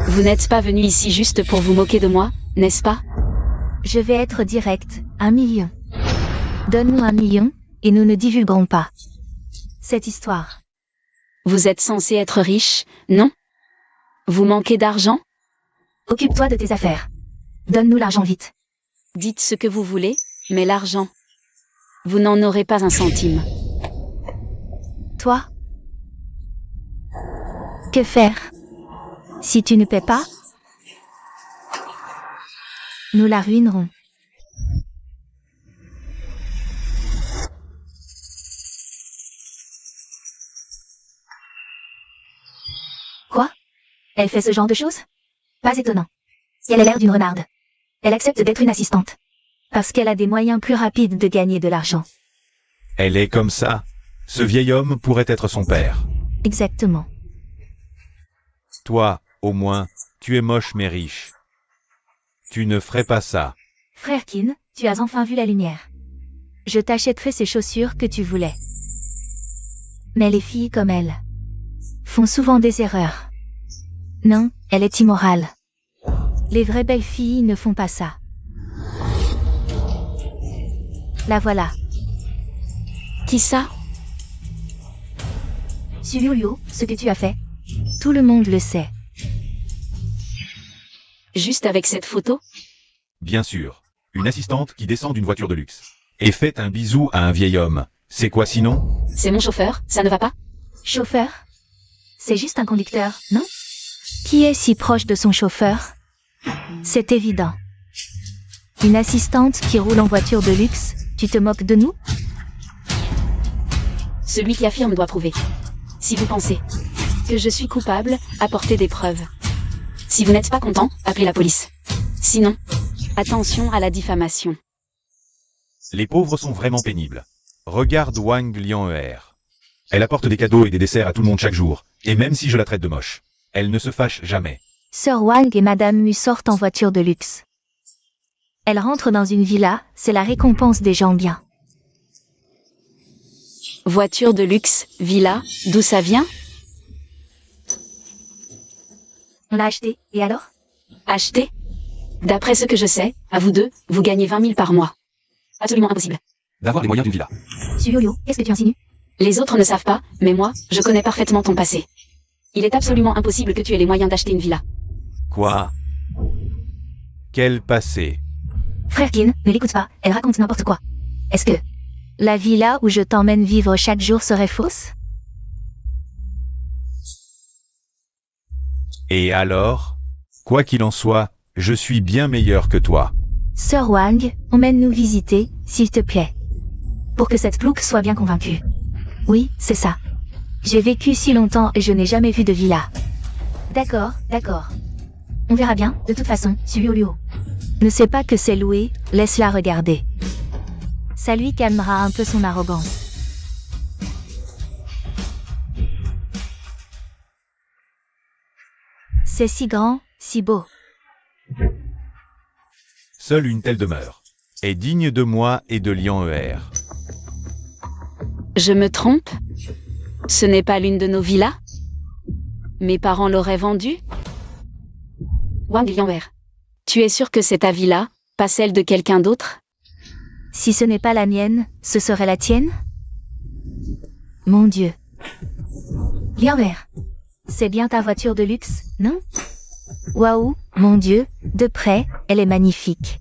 Vous n'êtes pas venu ici juste pour vous moquer de moi, n'est-ce pas? Je vais être direct, 1 million. Donne-nous 1 million, et nous ne divulguerons pas cette histoire. Vous êtes censé être riche, non? Vous manquez d'argent? Occupe-toi de tes affaires. Donne-nous l'argent vite. Dites ce que vous voulez, mais l'argent. Vous n'en aurez pas un centime. Toi? Que faire? Si tu ne paies pas, nous la ruinerons. Quoi? Elle fait ce genre de choses? Pas étonnant. Elle a l'air d'une renarde. Elle accepte d'être une assistante. Parce qu'elle a des moyens plus rapides de gagner de l'argent. Elle est comme ça. Ce vieil homme pourrait être son père. Exactement. Toi, au moins, tu es moche mais riche. Tu ne ferais pas ça. Frère-kin, tu as enfin vu la lumière. Je t'achèterai ces chaussures que tu voulais. Mais les filles comme elle font souvent des erreurs. Non, elle est immorale. Les vraies belles filles ne font pas ça. La voilà. Qui ça? Sulio, ce que tu as fait. Tout le monde le sait. Juste avec cette photo? Bien sûr. Une assistante qui descend d'une voiture de luxe. Et fait un bisou à un vieil homme. C'est quoi sinon? C'est mon chauffeur, ça ne va pas? Chauffeur? C'est juste un conducteur, non? Qui est si proche de son chauffeur? C'est évident. Une assistante qui roule en voiture de luxe, tu te moques de nous? Celui qui affirme doit prouver. Si vous pensez que je suis coupable, apportez des preuves. Si vous n'êtes pas content, appelez la police. Sinon, attention à la diffamation. Les pauvres sont vraiment pénibles. Regarde Wang Lian'er. Elle apporte des cadeaux et des desserts à tout le monde chaque jour, et même si je la traite de moche, elle ne se fâche jamais. Sir Wang et Madame Mu sortent en voiture de luxe. Elle rentre dans une villa, c'est la récompense des gens bien. Voiture de luxe, villa, d'où ça vient? On l'a acheté, et alors? Acheté? D'après ce que je sais, à vous deux, vous gagnez 20 000 par mois. Absolument impossible. D'avoir les moyens d'une villa. Sulio, qu'est-ce que tu insinues? Les autres ne savent pas, mais moi, je connais parfaitement ton passé. Il est absolument impossible que tu aies les moyens d'acheter une villa. Quoi? Quel passé? Frère-kin, ne l'écoute pas, elle raconte n'importe quoi. Est-ce que la villa où je t'emmène vivre chaque jour serait fausse? Et alors? Quoi qu'il en soit, je suis bien meilleur que toi. Sir Wang, emmène-nous visiter, s'il te plaît. Pour que cette plouc soit bien convaincue. Oui, c'est ça. J'ai vécu si longtemps et je n'ai jamais vu de villa. D'accord, d'accord. On verra bien, de toute façon, Sulio. Ne sait pas que c'est loué, laisse-la regarder. Ça lui calmera un peu son arrogance. C'est si grand, si beau. Seule une telle demeure est digne de moi et de Lian'er. Je me trompe? Ce n'est pas l'une de nos villas? Mes parents l'auraient vendue? Wang Lian'er, tu es sûr que c'est ta villa, pas celle de quelqu'un d'autre? Si ce n'est pas la mienne, ce serait la tienne? Mon Dieu. Lian'er, c'est bien ta voiture de luxe, non? Waouh, mon Dieu, de près, elle est magnifique.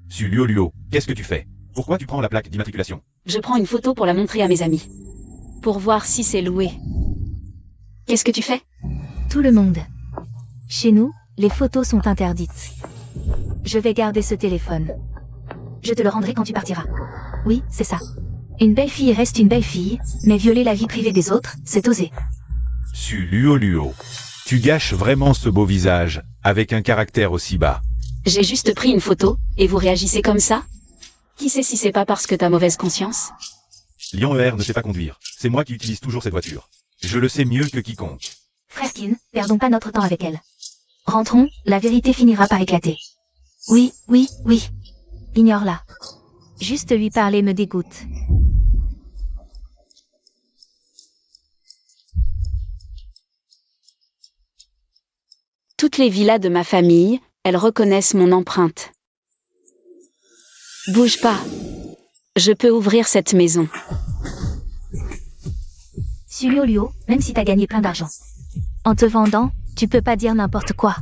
Sulio, qu'est-ce que tu fais? Pourquoi tu prends la plaque d'immatriculation? Je prends une photo pour la montrer à mes amis. Pour voir si c'est loué. Qu'est-ce que tu fais? Tout le monde. Chez nous, les photos sont interdites. Je vais garder ce téléphone. Je te le rendrai quand tu partiras. Oui, c'est ça. Une belle fille reste une belle fille, mais violer la vie privée des autres, c'est oser. Sulio, tu gâches vraiment ce beau visage, avec un caractère aussi bas. J'ai juste pris une photo, et vous réagissez comme ça? Qui sait si c'est pas parce que t'as mauvaise conscience? Lian'er ne sait pas conduire, c'est moi qui utilise toujours cette voiture. Je le sais mieux que quiconque. Frère Kin, perdons pas notre temps avec elle. Rentrons, la vérité finira par éclater. Oui, oui, oui. Ignore-la. Juste lui parler me dégoûte. Toutes les villas de ma famille, elles reconnaissent mon empreinte. Bouge pas. Je peux ouvrir cette maison. Sulio, même si t'as gagné plein d'argent. En te vendant, tu peux pas dire n'importe quoi.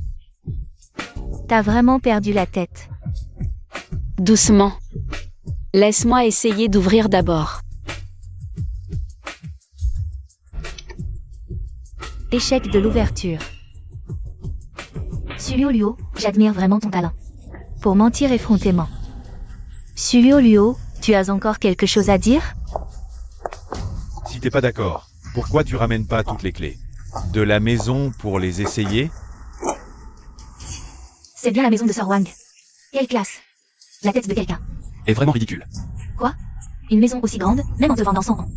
T'as vraiment perdu la tête. Doucement. Laisse-moi essayer d'ouvrir d'abord. Échec de l'ouverture. Sulio, j'admire vraiment ton talent. Pour mentir effrontément. Sulio, tu as encore quelque chose à dire? Si t'es pas d'accord, pourquoi tu ramènes pas toutes les clés de la maison pour les essayer? C'est bien la maison de Sir Wang. Quelle classe. La tête de quelqu'un. Est vraiment ridicule. Quoi? Une maison aussi grande, même en te vendant 100 ans.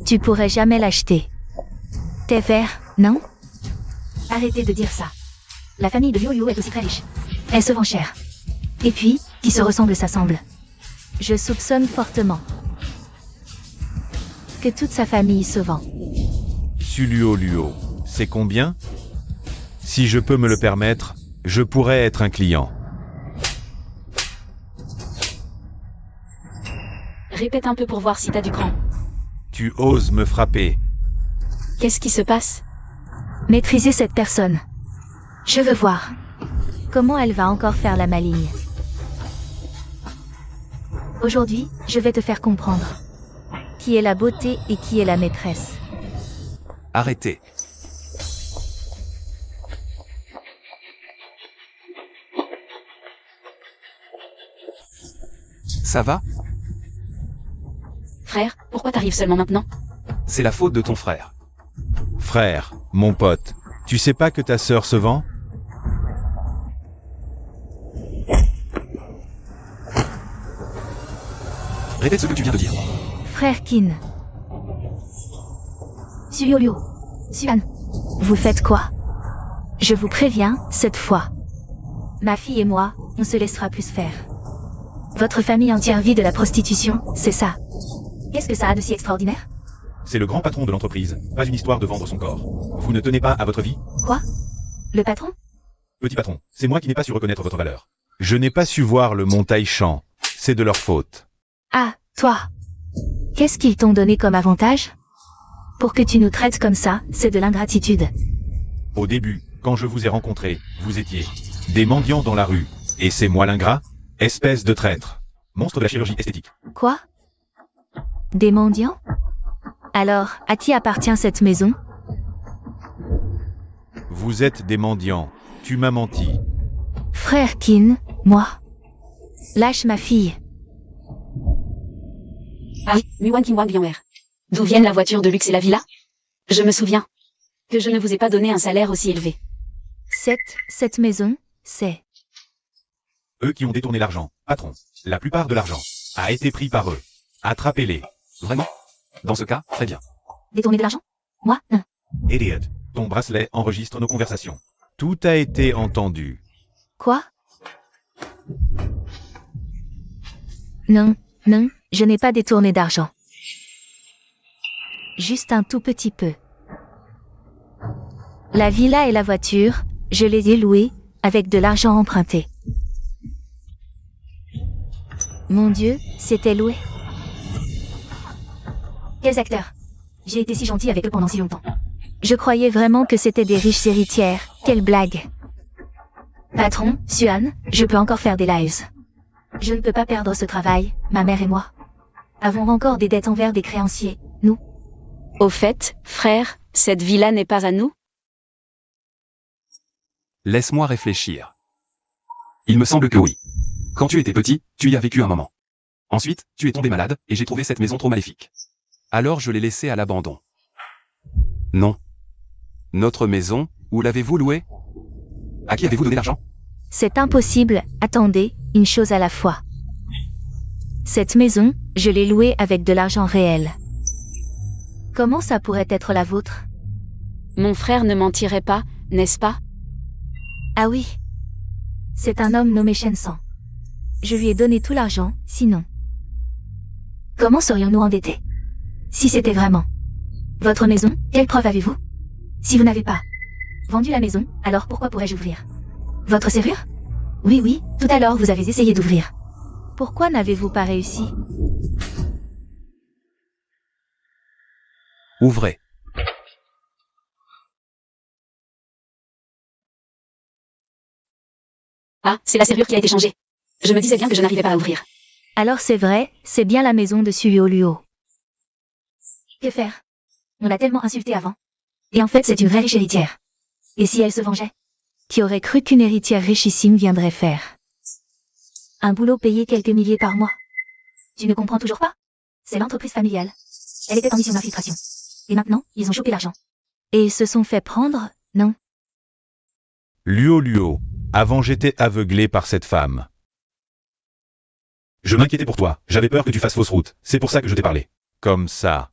Tu pourrais jamais l'acheter. T'es vert, non? Arrêtez de dire ça. La famille de Yo-Yo est aussi très riche. Elle se vend cher. Et puis, qui se ressemble s'assemble. Je soupçonne fortement que toute sa famille se vend. Luo, c'est combien? Si je peux me le permettre, je pourrais être un client. Répète un peu pour voir si t'as du cran. Tu oses me frapper. Qu'est-ce qui se passe? Maîtriser cette personne. Je veux voir. Comment elle va encore faire la maligne. Aujourd'hui, je vais te faire comprendre. Qui est la beauté et qui est la maîtresse. Arrêtez. Ça va? Frère, pourquoi t'arrives seulement maintenant? C'est la faute de ton frère. Frère, mon pote, tu sais pas que ta sœur se vend? Répète ce que tu viens de dire. Frère Kin. Sulio, Suan. Vous faites quoi? Je vous préviens, cette fois. Ma fille et moi, on se laissera plus faire. Votre famille entière vit de la prostitution, c'est ça. Qu'est-ce que ça a de si extraordinaire? C'est le grand patron de l'entreprise, pas une histoire de vendre son corps. Vous ne tenez pas à votre vie? Quoi? Le patron? Petit patron, c'est moi qui n'ai pas su reconnaître votre valeur. Je n'ai pas su voir le mont Taishan. C'est de leur faute. Ah, toi. Qu'est-ce qu'ils t'ont donné comme avantage? Pour que tu nous traites comme ça, c'est de l'ingratitude. Au début, quand je vous ai rencontré, vous étiez des mendiants dans la rue. Et c'est moi l'ingrat? Espèce de traître. Monstre de la chirurgie esthétique. Quoi? Des mendiants? Alors, à qui appartient cette maison? Vous êtes des mendiants. Tu m'as menti. Frère Kin, moi. Lâche ma fille. Ah, Luan Kimwang Bianwer. D'où viennent la voiture de luxe et la villa? Je me souviens que je ne vous ai pas donné un salaire aussi élevé. Cette maison, c'est... Eux qui ont détourné l'argent, patron. La plupart de l'argent a été pris par eux. Attrapez-les. Vraiment? Dans ce cas, très bien. Détourner de l'argent? Moi? Non. Idiot. Ton bracelet enregistre nos conversations. Tout a été entendu. Quoi? Non, non, je n'ai pas détourné d'argent. Juste un tout petit peu. La villa et la voiture, je les ai louées, avec de l'argent emprunté. Mon Dieu, c'était loué. Quels acteurs? J'ai été si gentil avec eux pendant si longtemps. Je croyais vraiment que c'était des riches héritières. Quelle blague. Patron, Suan, je peux encore faire des lives. Je ne peux pas perdre ce travail, ma mère et moi. Avons encore des dettes envers des créanciers, nous. Au fait, frère, cette villa n'est pas à nous? Laisse-moi réfléchir. Il me semble que oui. Quand tu étais petit, tu y as vécu un moment. Ensuite, tu es tombé malade, et j'ai trouvé cette maison trop maléfique. Alors je l'ai laissée à l'abandon. Non. Notre maison, où l'avez-vous louée? À qui avez-vous donné l'argent? C'est impossible, attendez, une chose à la fois. Cette maison, je l'ai louée avec de l'argent réel. Comment ça pourrait être la vôtre? Mon frère ne mentirait pas, n'est-ce pas? Ah oui. C'est un homme nommé Shen San. Je lui ai donné tout l'argent, sinon. Comment serions-nous endettés? Si c'était vraiment votre maison, quelle preuve avez-vous? Si vous n'avez pas vendu la maison, alors pourquoi pourrais-je ouvrir votre serrure? Oui, oui, tout à l'heure vous avez essayé d'ouvrir. Pourquoi n'avez-vous pas réussi? Ouvrez. Ah, c'est la serrure qui a été changée. Je me disais bien que je n'arrivais pas à ouvrir. Alors c'est vrai, c'est bien la maison de Suyo Luo. Que faire? On l'a tellement insultée avant. Et en fait c'est une vraie riche héritière. Et si elle se vengeait? Qui aurait cru qu'une héritière richissime viendrait faire un boulot payé quelques milliers par mois? Tu ne comprends toujours pas? C'est l'entreprise familiale. Elle était en mission d'infiltration. Et maintenant, ils ont chopé l'argent. Et ils se sont fait prendre, non? Luo, avant j'étais aveuglé par cette femme. Je m'inquiétais pour toi, j'avais peur que tu fasses fausse route, c'est pour ça que je t'ai parlé. Comme ça.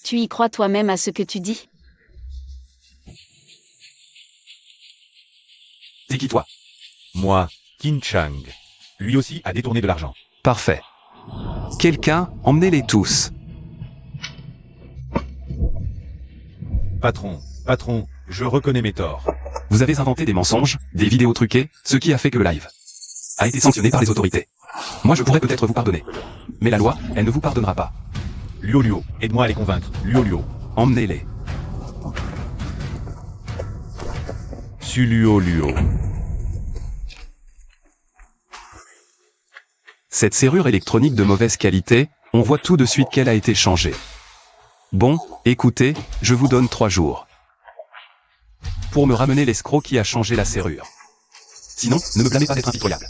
Tu y crois toi-même à ce que tu dis? C'est qui toi? Moi, Qin Chang. Lui aussi a détourné de l'argent. Parfait. Quelqu'un, emmenez-les tous. Patron, je reconnais mes torts. Vous avez inventé des mensonges, des vidéos truquées, ce qui a fait que le live a été sanctionné par les autorités. Moi je pourrais peut-être vous pardonner. Mais la loi, elle ne vous pardonnera pas. Luo, aide-moi à les convaincre. Luo. Emmenez-les. Luo. Cette serrure électronique de mauvaise qualité, on voit tout de suite qu'elle a été changée. Bon, écoutez, je vous donne 3 jours. Pour me ramener l'escroc qui a changé la serrure. Sinon, ne me blâmez pas d'être impitoyable.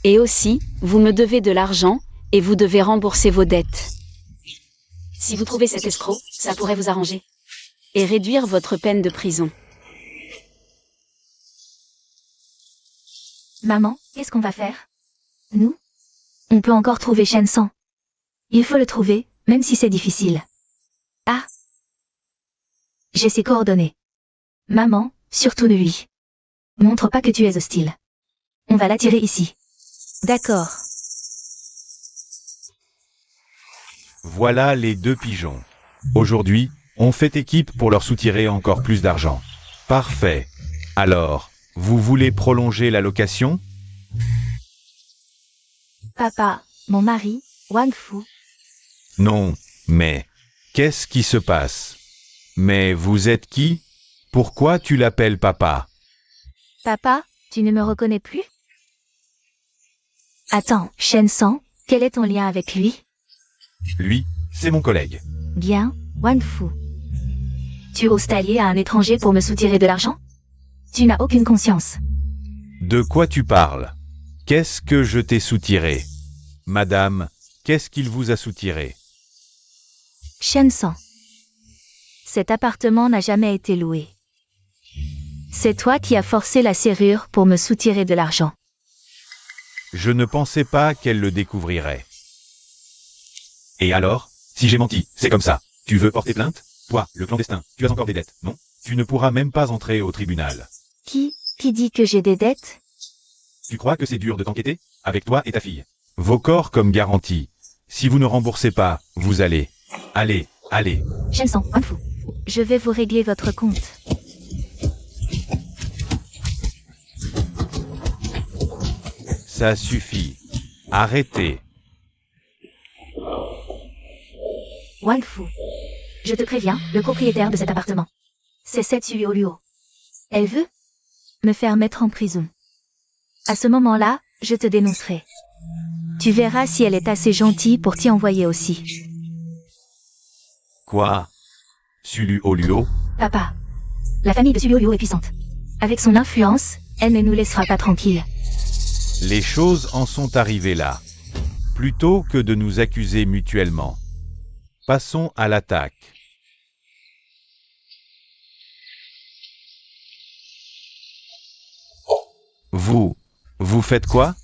Et aussi, vous me devez de l'argent, et vous devez rembourser vos dettes. Si vous trouvez cet escroc, ça pourrait vous arranger. Et réduire votre peine de prison. Maman, qu'est-ce qu'on va faire? Nous? On peut encore trouver Shen San. Il faut le trouver, même si c'est difficile. Ah! J'ai ses coordonnées. Maman, surtout ne lui montre pas que tu es hostile. On va l'attirer ici. D'accord. Voilà les 2 pigeons. Aujourd'hui, on fait équipe pour leur soutirer encore plus d'argent. Parfait. Alors, vous voulez prolonger la location? Papa, mon mari, Wang Fu. Non, mais qu'est-ce qui se passe? Mais vous êtes qui? Pourquoi tu l'appelles papa? Papa, tu ne me reconnais plus? Attends, Shen San, quel est ton lien avec lui? Lui, c'est mon collègue. Bien, Wang Fu. Tu oses t'allier à un étranger pour me soutirer de l'argent? Tu n'as aucune conscience. De quoi tu parles? Qu'est-ce que je t'ai soutiré? Madame, qu'est-ce qu'il vous a soutiré? Shen San. Cet appartement n'a jamais été loué. C'est toi qui as forcé la serrure pour me soutirer de l'argent. Je ne pensais pas qu'elle le découvrirait. Et alors? Si j'ai menti, c'est comme ça. Tu veux porter plainte? Toi, le clandestin, tu as encore des dettes, non? Tu ne pourras même pas entrer au tribunal. Qui dit que j'ai des dettes? Tu crois que c'est dur de t'enquêter? Avec toi et ta fille. Vos corps comme garantie. Si vous ne remboursez pas, vous allez. Allez. Shen San, Wang Fu. Je vais vous régler votre compte. Ça suffit. Arrêtez. Wang Fu. Je te préviens, le propriétaire de cet appartement. C'est cette Suyo Luo. Elle veut me faire mettre en prison. À ce moment-là, je te dénoncerai. Tu verras si elle est assez gentille pour t'y envoyer aussi. Quoi? Luo? Papa. La famille de Suyo Luo est puissante. Avec son influence, elle ne nous laissera pas tranquilles. Les choses en sont arrivées là. Plutôt que de nous accuser mutuellement. Passons à l'attaque. Vous faites quoi?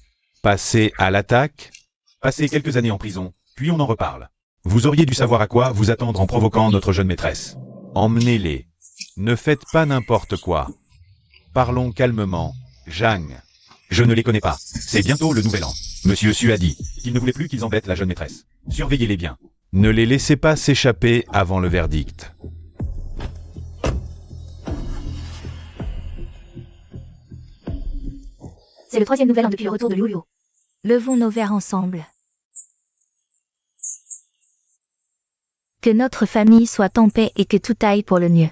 Passer à l'attaque? Passez quelques années en prison, puis on en reparle. Vous auriez dû savoir à quoi vous attendre en provoquant notre jeune maîtresse. Emmenez-les. Ne faites pas n'importe quoi. Parlons calmement. Zhang. Je ne les connais pas. C'est bientôt le nouvel an. Monsieur Su a dit qu'il ne voulait plus qu'ils embêtent la jeune maîtresse. Surveillez-les bien. Ne les laissez pas s'échapper avant le verdict. C'est le 3e nouvel an depuis le retour de Liu Liu. Levons nos verres ensemble. Que notre famille soit en paix et que tout aille pour le mieux.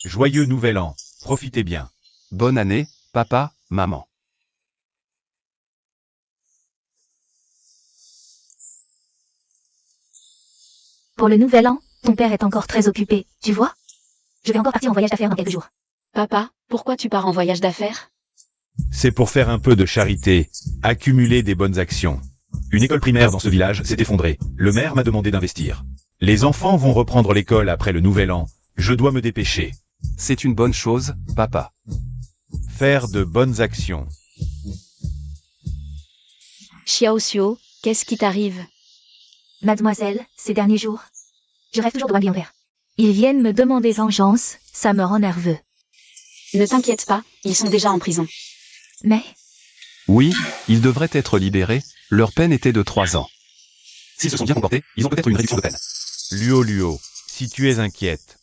Joyeux nouvel an. Profitez bien. Bonne année, papa, maman. Pour le nouvel an, ton père est encore très occupé, tu vois? Je vais encore partir en voyage d'affaires dans quelques jours. Papa, pourquoi tu pars en voyage d'affaires? C'est pour faire un peu de charité, accumuler des bonnes actions. Une école primaire dans ce village s'est effondrée. Le maire m'a demandé d'investir. Les enfants vont reprendre l'école après le nouvel an. Je dois me dépêcher. C'est une bonne chose, papa. Faire de bonnes actions. Xiao Xuo, qu'est-ce qui t'arrive? Mademoiselle, ces derniers jours, je rêve toujours de Wang Lianvers. Ils viennent me demander vengeance, ça me rend nerveux. Ne t'inquiète pas, ils sont déjà en prison. Mais, Oui, ils devraient être libérés, leur peine était de 3 ans. S'ils se sont bien comportés, ils ont peut-être une réduction de peine. Luo, si tu es inquiète,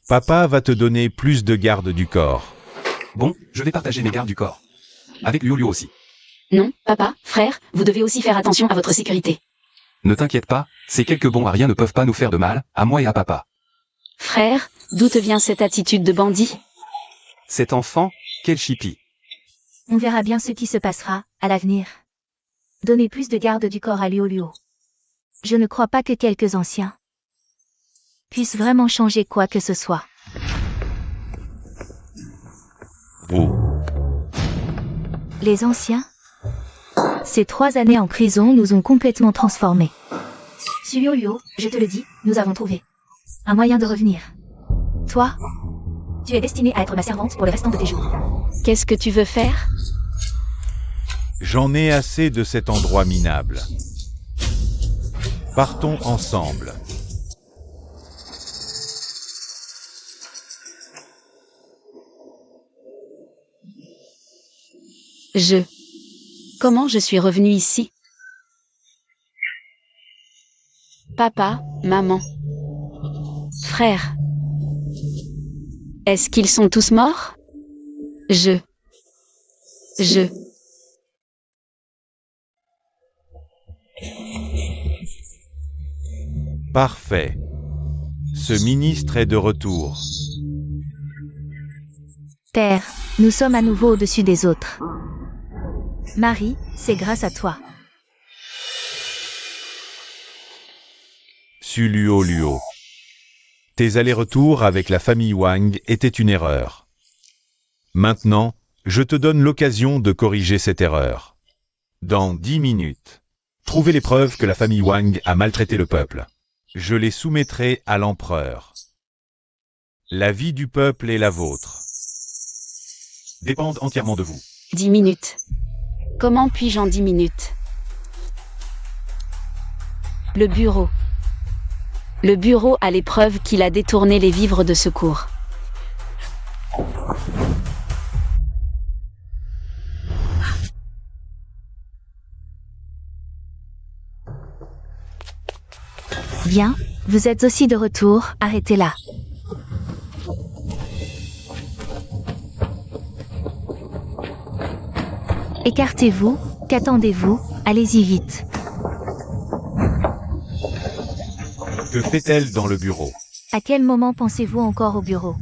papa va te donner plus de garde du corps. Bon, je vais partager mes gardes du corps. Avec Liu Liu aussi. Non, papa, frère, vous devez aussi faire attention à votre sécurité. Ne t'inquiète pas, ces quelques bons à rien ne peuvent pas nous faire de mal, à moi et à papa. Frère, d'où te vient cette attitude de bandit? Cet enfant, quel chipie. on verra bien ce qui se passera, à l'avenir. Donnez plus de garde du corps à Liu Liu. Je ne crois pas que quelques anciens puissent vraiment changer quoi que ce soit. Oh, Les anciens? Ces 3 années en prison nous ont complètement transformés. Su Liu Liu, je te le dis, nous avons trouvé un moyen de revenir. Toi, tu es destinée à être ma servante pour le restant de tes jours. Qu'est-ce que tu veux faire? j'en ai assez de cet endroit minable. Partons ensemble. Comment je suis revenue ici? Papa, maman, frère. Est-ce qu'ils sont tous morts? Parfait. Ce ministre est de retour. Père, nous sommes à nouveau au-dessus des autres. Marie, c'est grâce à toi. Su Luo. Tes allers-retours avec la famille Wang étaient une erreur. Maintenant, je te donne l'occasion de corriger cette erreur. Dans 10 minutes, trouvez les preuves que la famille Wang a maltraité le peuple. Je les soumettrai à l'empereur. La vie du peuple est la vôtre. Dépendent entièrement de vous. 10 minutes. Comment puis-je en 10 minutes? Le bureau. Le bureau a les preuves qu'il a détourné les vivres de secours. Bien, vous êtes aussi de retour, arrêtez là. Écartez-vous, qu'attendez-vous, allez-y vite. Que fait-elle dans le bureau? À quel moment pensez-vous encore au bureau?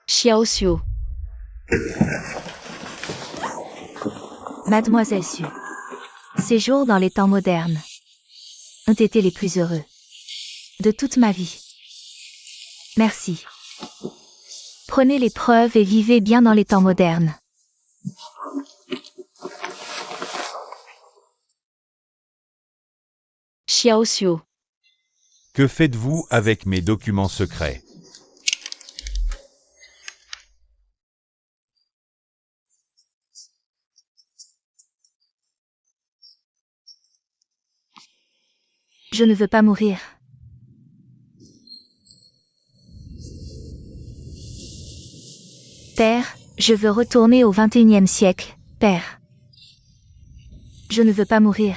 Xiao Xuo. Mademoiselle Su. Ces jours dans les temps modernes ont été les plus heureux de toute ma vie. Merci. Prenez les preuves et vivez bien dans les temps modernes. Xiao Xiu. Que faites-vous avec mes documents secrets? Je ne veux pas mourir. Père, je veux retourner au XXIe siècle, père. Je ne veux pas mourir.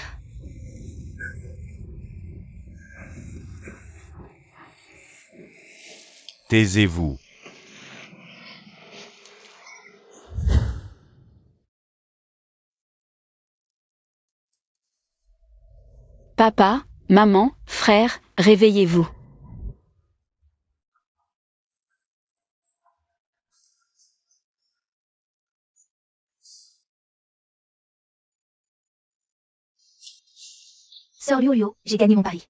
Taisez-vous. Papa, maman, frère, réveillez-vous. Sœur Liu Liu, j'ai gagné mon pari.